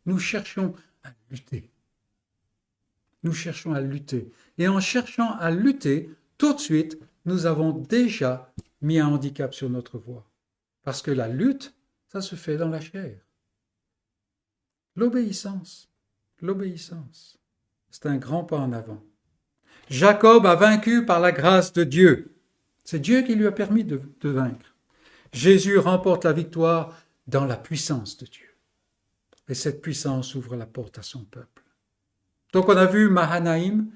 nous cherchons à lutter. Nous cherchons à lutter. Et en cherchant à lutter, tout de suite, nous avons déjà mis un handicap sur notre voie. Parce que la lutte, ça se fait dans la chair. L'obéissance, c'est un grand pas en avant. Jacob a vaincu par la grâce de Dieu. C'est Dieu qui lui a permis de vaincre. Jésus remporte la victoire dans la puissance de Dieu. Et cette puissance ouvre la porte à son peuple. Donc on a vu Mahanaïm,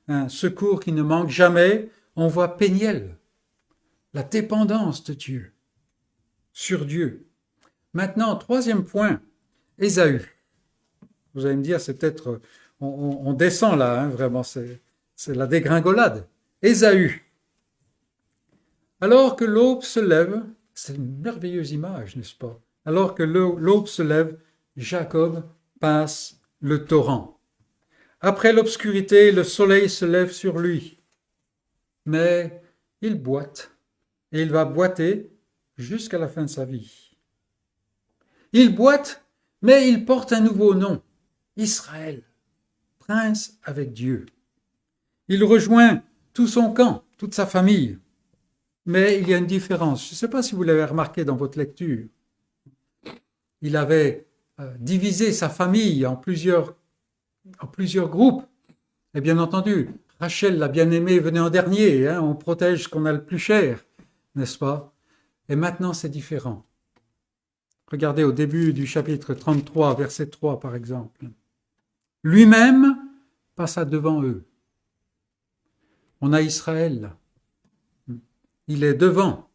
un secours qui ne manque jamais. On voit Péniel, la dépendance de Dieu, sur Dieu. Maintenant, troisième point, Ésaü. Vous allez me dire, c'est peut-être, on descend là, hein, vraiment, c'est la dégringolade. Ésaü. Alors que l'aube se lève, c'est une merveilleuse image, n'est-ce pas? Alors que l'aube se lève, Jacob passe le torrent. Après l'obscurité, le soleil se lève sur lui. Mais il boite, et il va boiter jusqu'à la fin de sa vie. Il boite, mais il porte un nouveau nom, Israël, prince avec Dieu. Il rejoint tout son camp, toute sa famille. Mais il y a une différence. Je ne sais pas si vous l'avez remarqué dans votre lecture. Il avait divisé sa famille en plusieurs groupes. Et bien entendu, Rachel, la bien-aimée, venait en dernier. Hein, on protège ce qu'on a le plus cher, n'est-ce pas? Et maintenant, c'est différent. Regardez au début du chapitre 33, verset 3, par exemple. Lui-même passa devant eux. On a Israël, là. Il est devant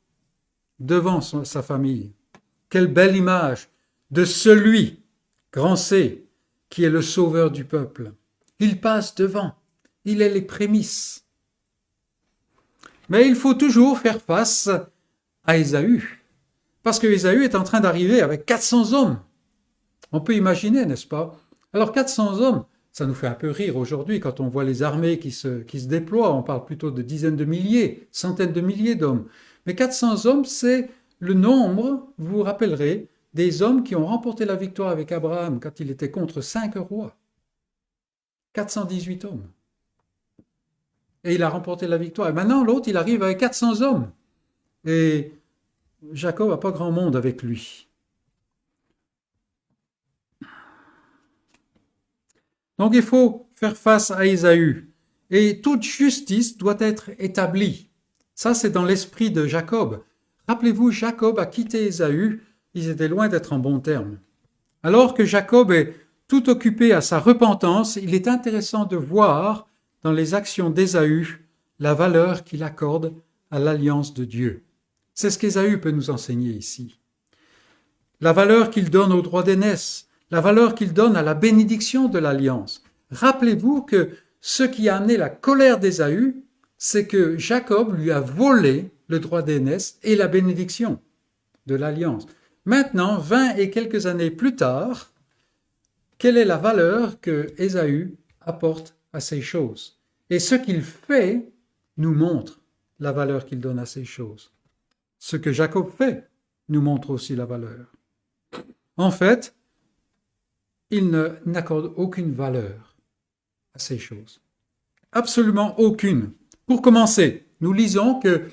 sa famille. Quelle belle image de celui, grand C, qui est le sauveur du peuple. Il passe devant, il est les prémices. Mais il faut toujours faire face à Ésaü, parce que Ésaü est en train d'arriver avec 400 hommes. On peut imaginer, n'est-ce pas? Alors 400 hommes, ça nous fait un peu rire aujourd'hui quand on voit les armées qui se déploient. On parle plutôt de dizaines de milliers, centaines de milliers d'hommes. Mais 400 hommes, c'est le nombre, vous vous rappellerez, des hommes qui ont remporté la victoire avec Abraham quand il était contre 5 rois. 418 hommes. Et il a remporté la victoire. Et maintenant, l'autre, il arrive avec 400 hommes. Et Jacob n'a pas grand monde avec lui. Donc il faut faire face à Ésaü. Et toute justice doit être établie. Ça, c'est dans l'esprit de Jacob. Rappelez-vous, Jacob a quitté Ésaü. Ils étaient loin d'être en bons termes. Alors que Jacob est tout occupé à sa repentance, il est intéressant de voir dans les actions d'Ésaü la valeur qu'il accorde à l'alliance de Dieu. C'est ce qu'Ésaü peut nous enseigner ici. La valeur qu'il donne au droit d'aînesse, la valeur qu'il donne à la bénédiction de l'alliance. Rappelez-vous que ce qui a amené la colère d'Ésaü, c'est que Jacob lui a volé le droit d'aînesse et la bénédiction de l'alliance. Maintenant, 20 et quelques années plus tard, quelle est la valeur que Ésaü apporte à ces choses? Et ce qu'il fait nous montre la valeur qu'il donne à ces choses. Ce que Jacob fait nous montre aussi la valeur. En fait, il n'accorde aucune valeur à ces choses. Absolument aucune. Pour commencer, nous lisons que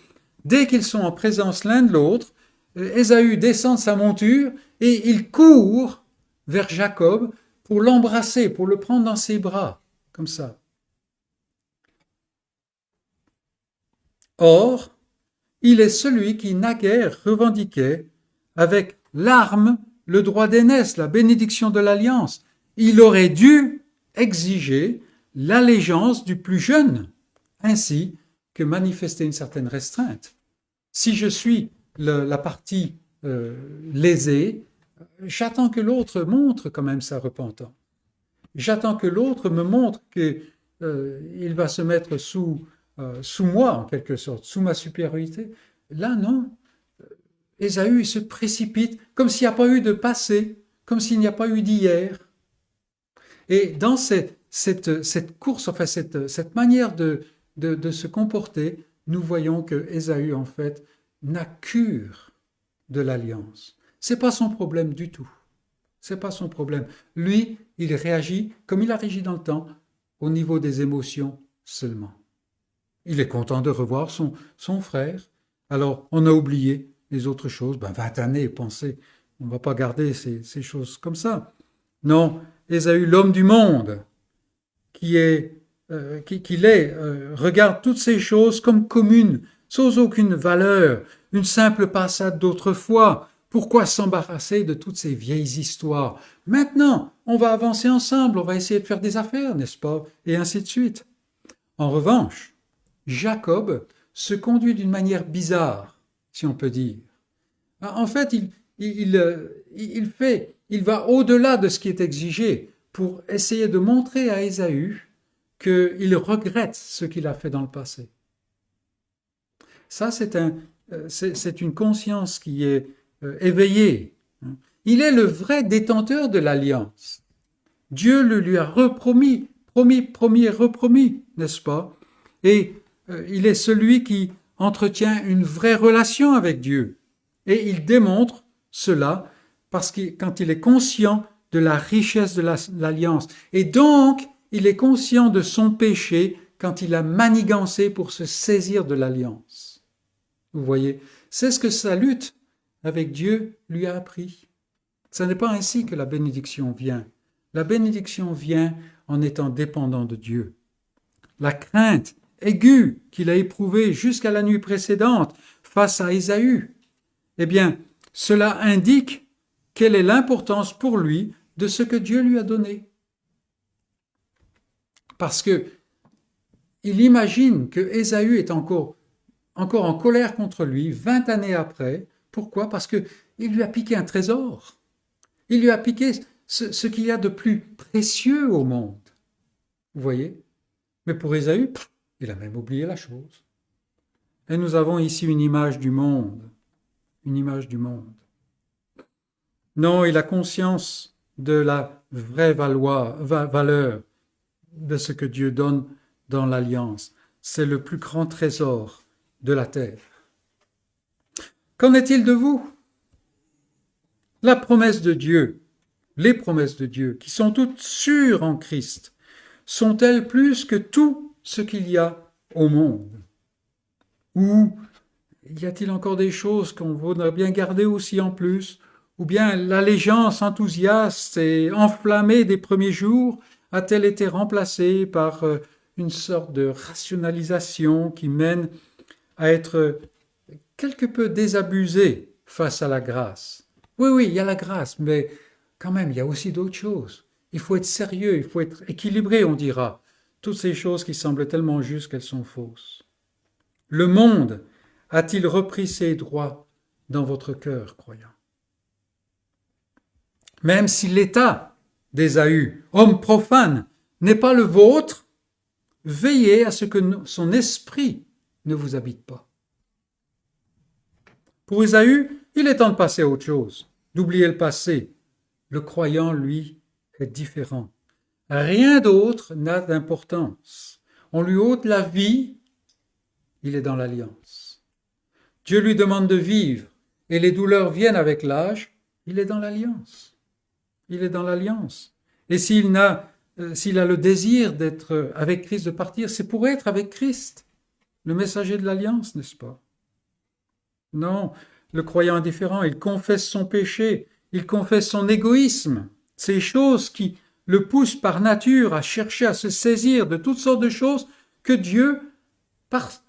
dès qu'ils sont en présence l'un de l'autre, Ésaü descend de sa monture et il court vers Jacob pour l'embrasser, pour le prendre dans ses bras, comme ça. Or, il est celui qui naguère revendiquait avec l'arme le droit d'aînesse, la bénédiction de l'alliance. Il aurait dû exiger l'allégeance du plus jeune, ainsi que manifester une certaine restreinte. Si je suis la partie lésée, j'attends que l'autre montre quand même sa repentance. J'attends que l'autre me montre qu'il va se mettre sous moi, en quelque sorte, sous ma supériorité. Là, non. Ésaü se précipite comme s'il n'y a pas eu de passé, comme s'il n'y a pas eu d'hier. Et dans cette course, enfin cette manière de se comporter, nous voyons que Ésaü, en fait, n'a cure de l'alliance. C'est pas son problème du tout. C'est pas son problème. Lui, il réagit comme il a réagi dans le temps, au niveau des émotions seulement. Il est content de revoir son frère. Alors, on a oublié les autres choses. 20 années, pensez, on ne va pas garder ces choses comme ça. Non, Ésaü, l'homme du monde, regarde toutes ces choses comme communes, sans aucune valeur, une simple passade d'autrefois, Pourquoi s'embarrasser de toutes ces vieilles histoires? Maintenant, on va avancer ensemble, on va essayer de faire des affaires, n'est-ce pas? Et ainsi de suite. En revanche, Jacob se conduit d'une manière bizarre, si on peut dire. En fait, il va au-delà de ce qui est exigé pour essayer de montrer à Ésaü qu'il regrette ce qu'il a fait dans le passé. Ça, c'est une conscience qui est éveillée. Il est le vrai détenteur de l'alliance. Dieu le lui a repromis, promis et repromis, n'est-ce pas? Et il est celui qui entretient une vraie relation avec Dieu. Et il démontre cela parce que quand il est conscient de la richesse de l'alliance. Et donc, il est conscient de son péché quand il a manigancé pour se saisir de l'alliance. Vous voyez, c'est ce que sa lutte avec Dieu lui a appris. Ce n'est pas ainsi que la bénédiction vient. La bénédiction vient en étant dépendant de Dieu. La crainte aiguë qu'il a éprouvée jusqu'à la nuit précédente face à Ésaü, eh bien, cela indique quelle est l'importance pour lui de ce que Dieu lui a donné. Parce que il imagine que Ésaü est encore en colère contre lui 20 années après. Pourquoi? Parce qu'il lui a piqué un trésor. Il lui a piqué ce qu'il y a de plus précieux au monde. Vous voyez? Mais pour Ésaü, il a même oublié la chose. Et nous avons ici une image du monde. Une image du monde. Non, il a conscience de la vraie valeur de ce que Dieu donne dans l'alliance. C'est le plus grand trésor de la terre. Qu'en est-il de vous? La promesse de Dieu, les promesses de Dieu, qui sont toutes sûres en Christ, sont-elles plus que tout ce qu'il y a au monde? Ou y a-t-il encore des choses qu'on voudrait bien garder aussi en plus? Ou bien l'allégeance enthousiaste et enflammée des premiers jours a-t-elle été remplacée par une sorte de rationalisation qui mène à être quelque peu désabusée face à la grâce? Oui, il y a la grâce, mais quand même, il y a aussi d'autres choses. Il faut être sérieux, il faut être équilibré, on dira. Toutes ces choses qui semblent tellement justes qu'elles sont fausses. Le monde a-t-il repris ses droits dans votre cœur, croyant? Même si l'état d'Ésaü, homme profane, n'est pas le vôtre, veillez à ce que son esprit ne vous habite pas. Pour Ésaü, il est temps de passer à autre chose, d'oublier le passé. Le croyant, lui, est différent. Rien d'autre n'a d'importance. On lui ôte la vie, il est dans l'alliance. Dieu lui demande de vivre et les douleurs viennent avec l'âge, il est dans l'alliance. Il est dans l'alliance. Et s'il a le désir d'être avec Christ, de partir, c'est pour être avec Christ, le messager de l'alliance, n'est-ce pas? Non, le croyant indifférent, il confesse son péché, il confesse son égoïsme, ces choses qui le poussent par nature à chercher à se saisir de toutes sortes de choses que Dieu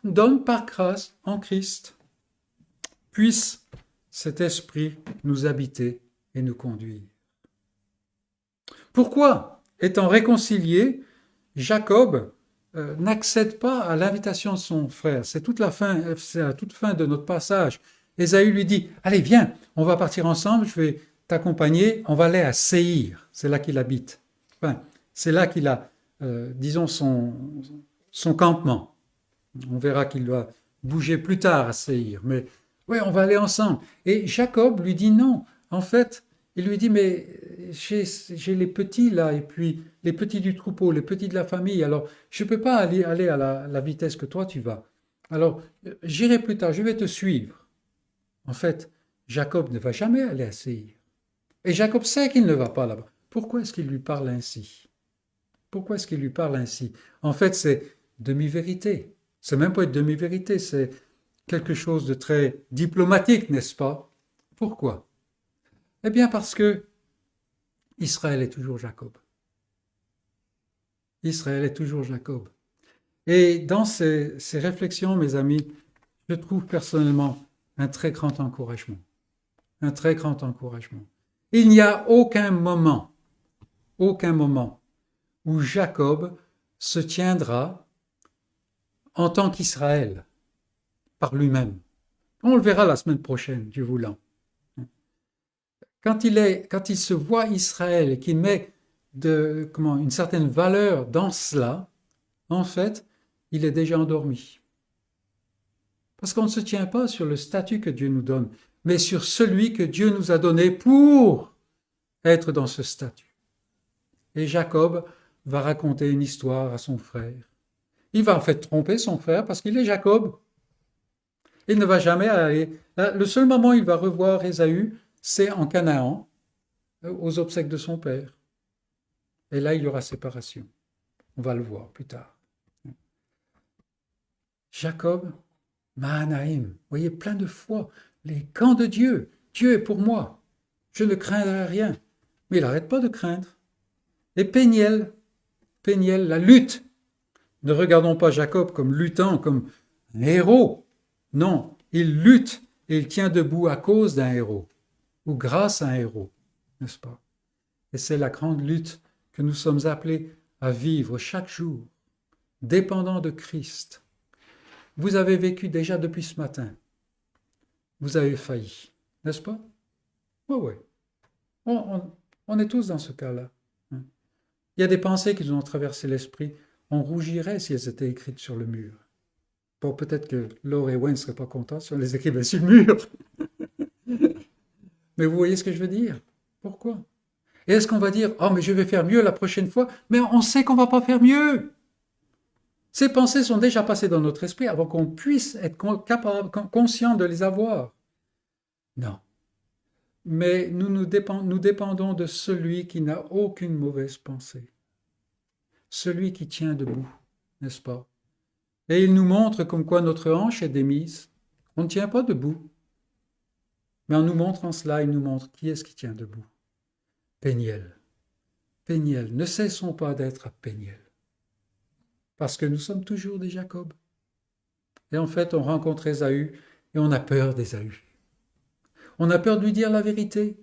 donne par grâce en Christ. Puisse cet esprit nous habiter et nous conduire. Pourquoi, étant réconcilié, Jacob n'accède pas à l'invitation de son frère? C'est à toute fin de notre passage. Ésaü lui dit, allez, viens, on va partir ensemble, je vais t'accompagner, on va aller à Séhir, c'est là qu'il habite. Enfin, c'est là qu'il a, disons, son campement. On verra qu'il doit bouger plus tard à Séhir, mais oui, on va aller ensemble. Et Jacob lui dit non. En fait, il lui dit, mais j'ai les petits là, et puis les petits du troupeau, les petits de la famille, alors je ne peux pas aller à la vitesse que toi tu vas. Alors, j'irai plus tard, je vais te suivre. En fait, Jacob ne va jamais aller à Séhir. Et Jacob sait qu'il ne va pas là-bas. Pourquoi est-ce qu'il lui parle ainsi? Pourquoi est-ce qu'il lui parle ainsi? En fait, c'est demi-vérité. C'est même pas une demi-vérité, c'est quelque chose de très diplomatique, n'est-ce pas? Pourquoi? Eh bien parce que Israël est toujours Jacob. Israël est toujours Jacob. Et dans ces réflexions, mes amis, je trouve personnellement un très grand encouragement. un très grand encouragement. Il n'y a aucun moment où Jacob se tiendra en tant qu'Israël, par lui-même. On le verra la semaine prochaine, Dieu voulant. Quand il se voit Israël et qu'il met une certaine valeur dans cela, en fait, il est déjà endormi. Parce qu'on ne se tient pas sur le statut que Dieu nous donne, mais sur celui que Dieu nous a donné pour être dans ce statut. Et Jacob va raconter une histoire à son frère. Il va en fait tromper son frère parce qu'il est Jacob. Il ne va jamais aller. Le seul moment où il va revoir Ésaü, c'est en Canaan, aux obsèques de son père. Et là, il y aura séparation. On va le voir plus tard. Jacob, Mahanaïm, vous voyez, plein de fois, les camps de Dieu. Dieu est pour moi. Je ne craindrai rien. Mais il n'arrête pas de craindre. Et Péniel, la lutte. Ne regardons pas Jacob comme luttant, comme un héros. Non, il lutte et il tient debout à cause d'un héros, ou grâce à un héros, n'est-ce pas? Et c'est la grande lutte que nous sommes appelés à vivre chaque jour, dépendant de Christ. Vous avez vécu déjà depuis ce matin. Vous avez failli, n'est-ce pas? Oui. On est tous dans ce cas-là. Il y a des pensées qui nous ont traversé l'esprit. On rougirait si elles étaient écrites sur le mur. Bon, peut-être que Laure et Wayne ne seraient pas contents si on les écrivait sur le mur. Mais vous voyez ce que je veux dire? Pourquoi? Et est-ce qu'on va dire, oh, mais je vais faire mieux la prochaine fois? Mais on sait qu'on ne va pas faire mieux. Ces pensées sont déjà passées dans notre esprit avant qu'on puisse être conscient de les avoir. Non. Mais nous dépendons de celui qui n'a aucune mauvaise pensée. Celui qui tient debout, n'est-ce pas? Et il nous montre comme quoi notre hanche est démise. On ne tient pas debout. Mais en nous montrant cela, il nous montre qui est-ce qui tient debout. Péniel. Péniel. Ne cessons pas d'être à Péniel. Parce que nous sommes toujours des Jacob. Et en fait, on rencontre Ésaü et on a peur d'Ésaü. On a peur de lui dire la vérité.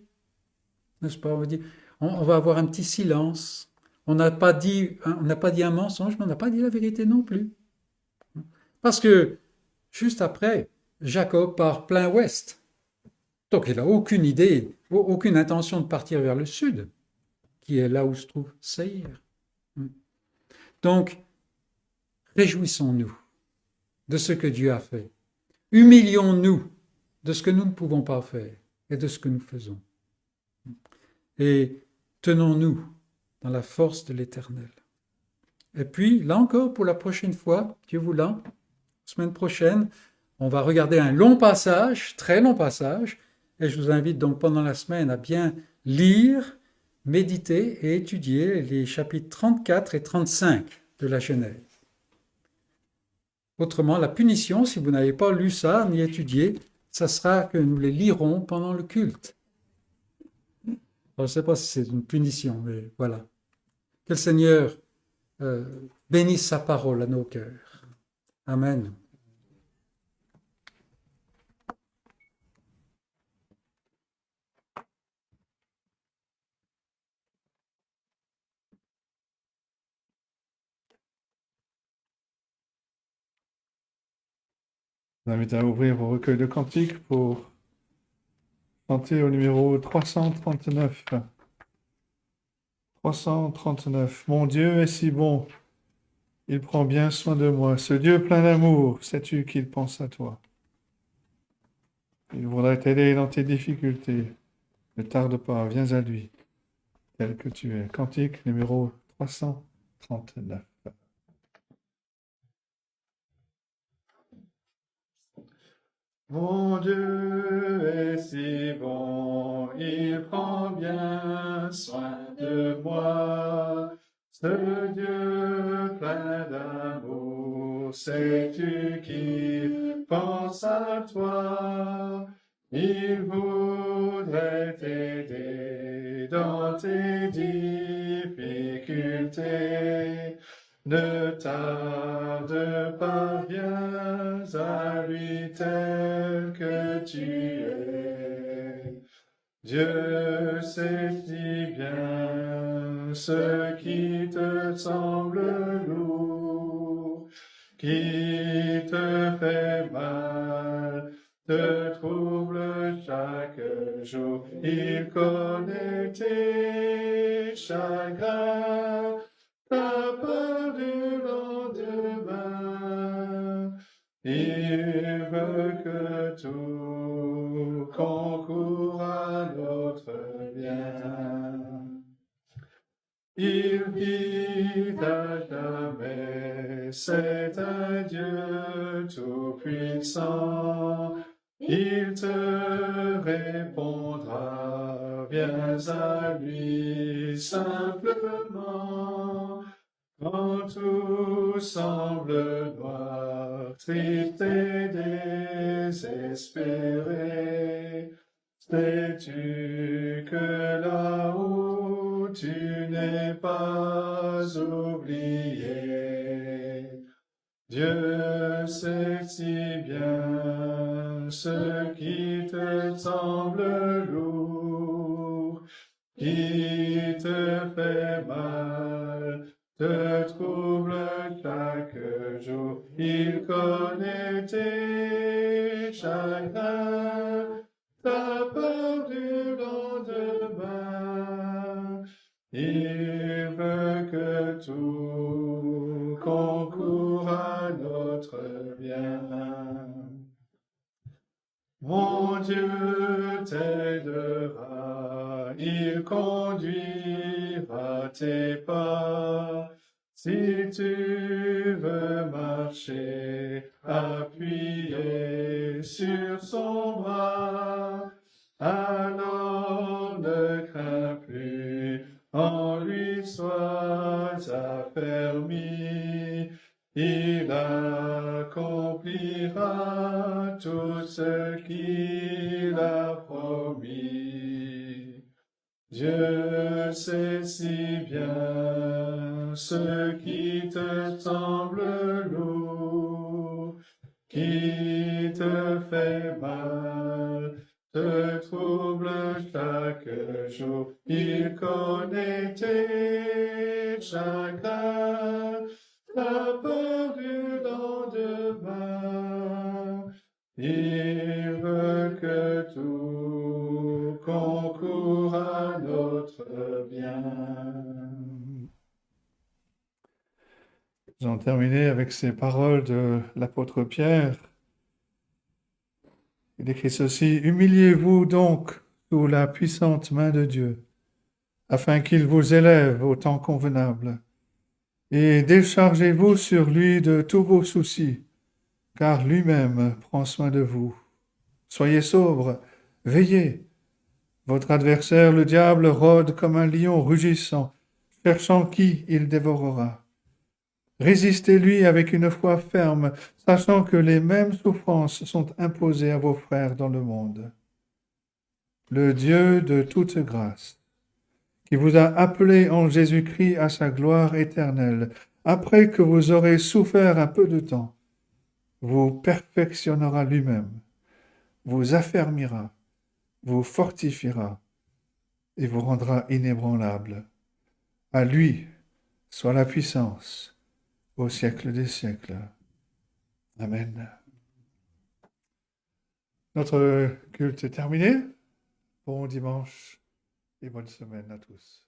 N'est-ce pas? On va avoir un petit silence. On n'a pas dit un mensonge, mais on n'a pas dit la vérité non plus. Parce que, juste après, Jacob part plein ouest. Donc il n'a aucune idée, aucune intention de partir vers le sud, qui est là où se trouve Séhir. Donc, réjouissons-nous de ce que Dieu a fait. Humilions-nous de ce que nous ne pouvons pas faire et de ce que nous faisons. Et tenons-nous dans la force de l'Éternel. Et puis, là encore, pour la prochaine fois, Dieu voulant, semaine prochaine, on va regarder un long passage, très long passage, et je vous invite donc pendant la semaine à bien lire, méditer et étudier les chapitres 34 et 35 de la Genèse. Autrement, la punition, si vous n'avez pas lu ça ni étudié, ça sera que nous les lirons pendant le culte. Alors, je ne sais pas si c'est une punition, mais voilà. Que le Seigneur bénisse sa parole à nos cœurs. Amen. Je vous invite à ouvrir vos recueils de cantiques pour chanter au numéro 339. 339. Mon Dieu est si bon, il prend bien soin de moi. Ce Dieu plein d'amour, sais-tu qu'il pense à toi? Il voudrait t'aider dans tes difficultés. Ne tarde pas, viens à lui, tel que tu es. Cantique numéro 339. Mon Dieu est si bon, il prend bien soin de moi. Ce Dieu plein d'amour, sais-tu qu'il pense à toi? Il voudrait t'aider dans tes difficultés. Ne tarde pas, viens à lui tel que tu es. Dieu sait si bien ce qui te semble lourd, qui te fait mal, te trouble chaque jour. Il connaît tes chagrins, ta peur du lendemain. Il veut que tout concourt à notre bien. Il vit à jamais, c'est un Dieu tout-puissant. Il te répondra, viens à lui simplement. Quand tout semble noir, triste et désespéré, sais-tu que là-haut tu n'es pas oublié? Dieu sait si bien ce qui te semble lourd, qui te fait mal, te trouble chaque jour. Il connaît tes chagrins, ta peur du lendemain. Il veut que tout concourt à notre bien. Mon Dieu t'aidera, il conduira tes pas. Si tu veux marcher, appuyé sur son bras, alors ne crains plus, en lui sois affermi. Il accomplira tout ce qu'il a promis. Dieu sait si bien ce qui te semble lourd, qui te fait mal, te trouble chaque jour. Il connaît tes chagrins, la peur du lendemain. Il veut que tout concourt à notre bien. Nous allons terminer avec ces paroles de l'apôtre Pierre. Il écrit ceci: humiliez-vous donc sous la puissante main de Dieu, afin qu'il vous élève au temps convenable. Et déchargez-vous sur lui de tous vos soucis, car lui-même prend soin de vous. Soyez sobres, veillez. Votre adversaire, le diable, rôde comme un lion rugissant, cherchant qui il dévorera. Résistez-lui avec une foi ferme, sachant que les mêmes souffrances sont imposées à vos frères dans le monde. Le Dieu de toute grâce, qui vous a appelé en Jésus-Christ à sa gloire éternelle, après que vous aurez souffert un peu de temps, vous perfectionnera lui-même, vous affermira, vous fortifiera et vous rendra inébranlable. À lui soit la puissance au siècle des siècles. Amen. Notre culte est terminé. Bon dimanche et bonne semaine à tous.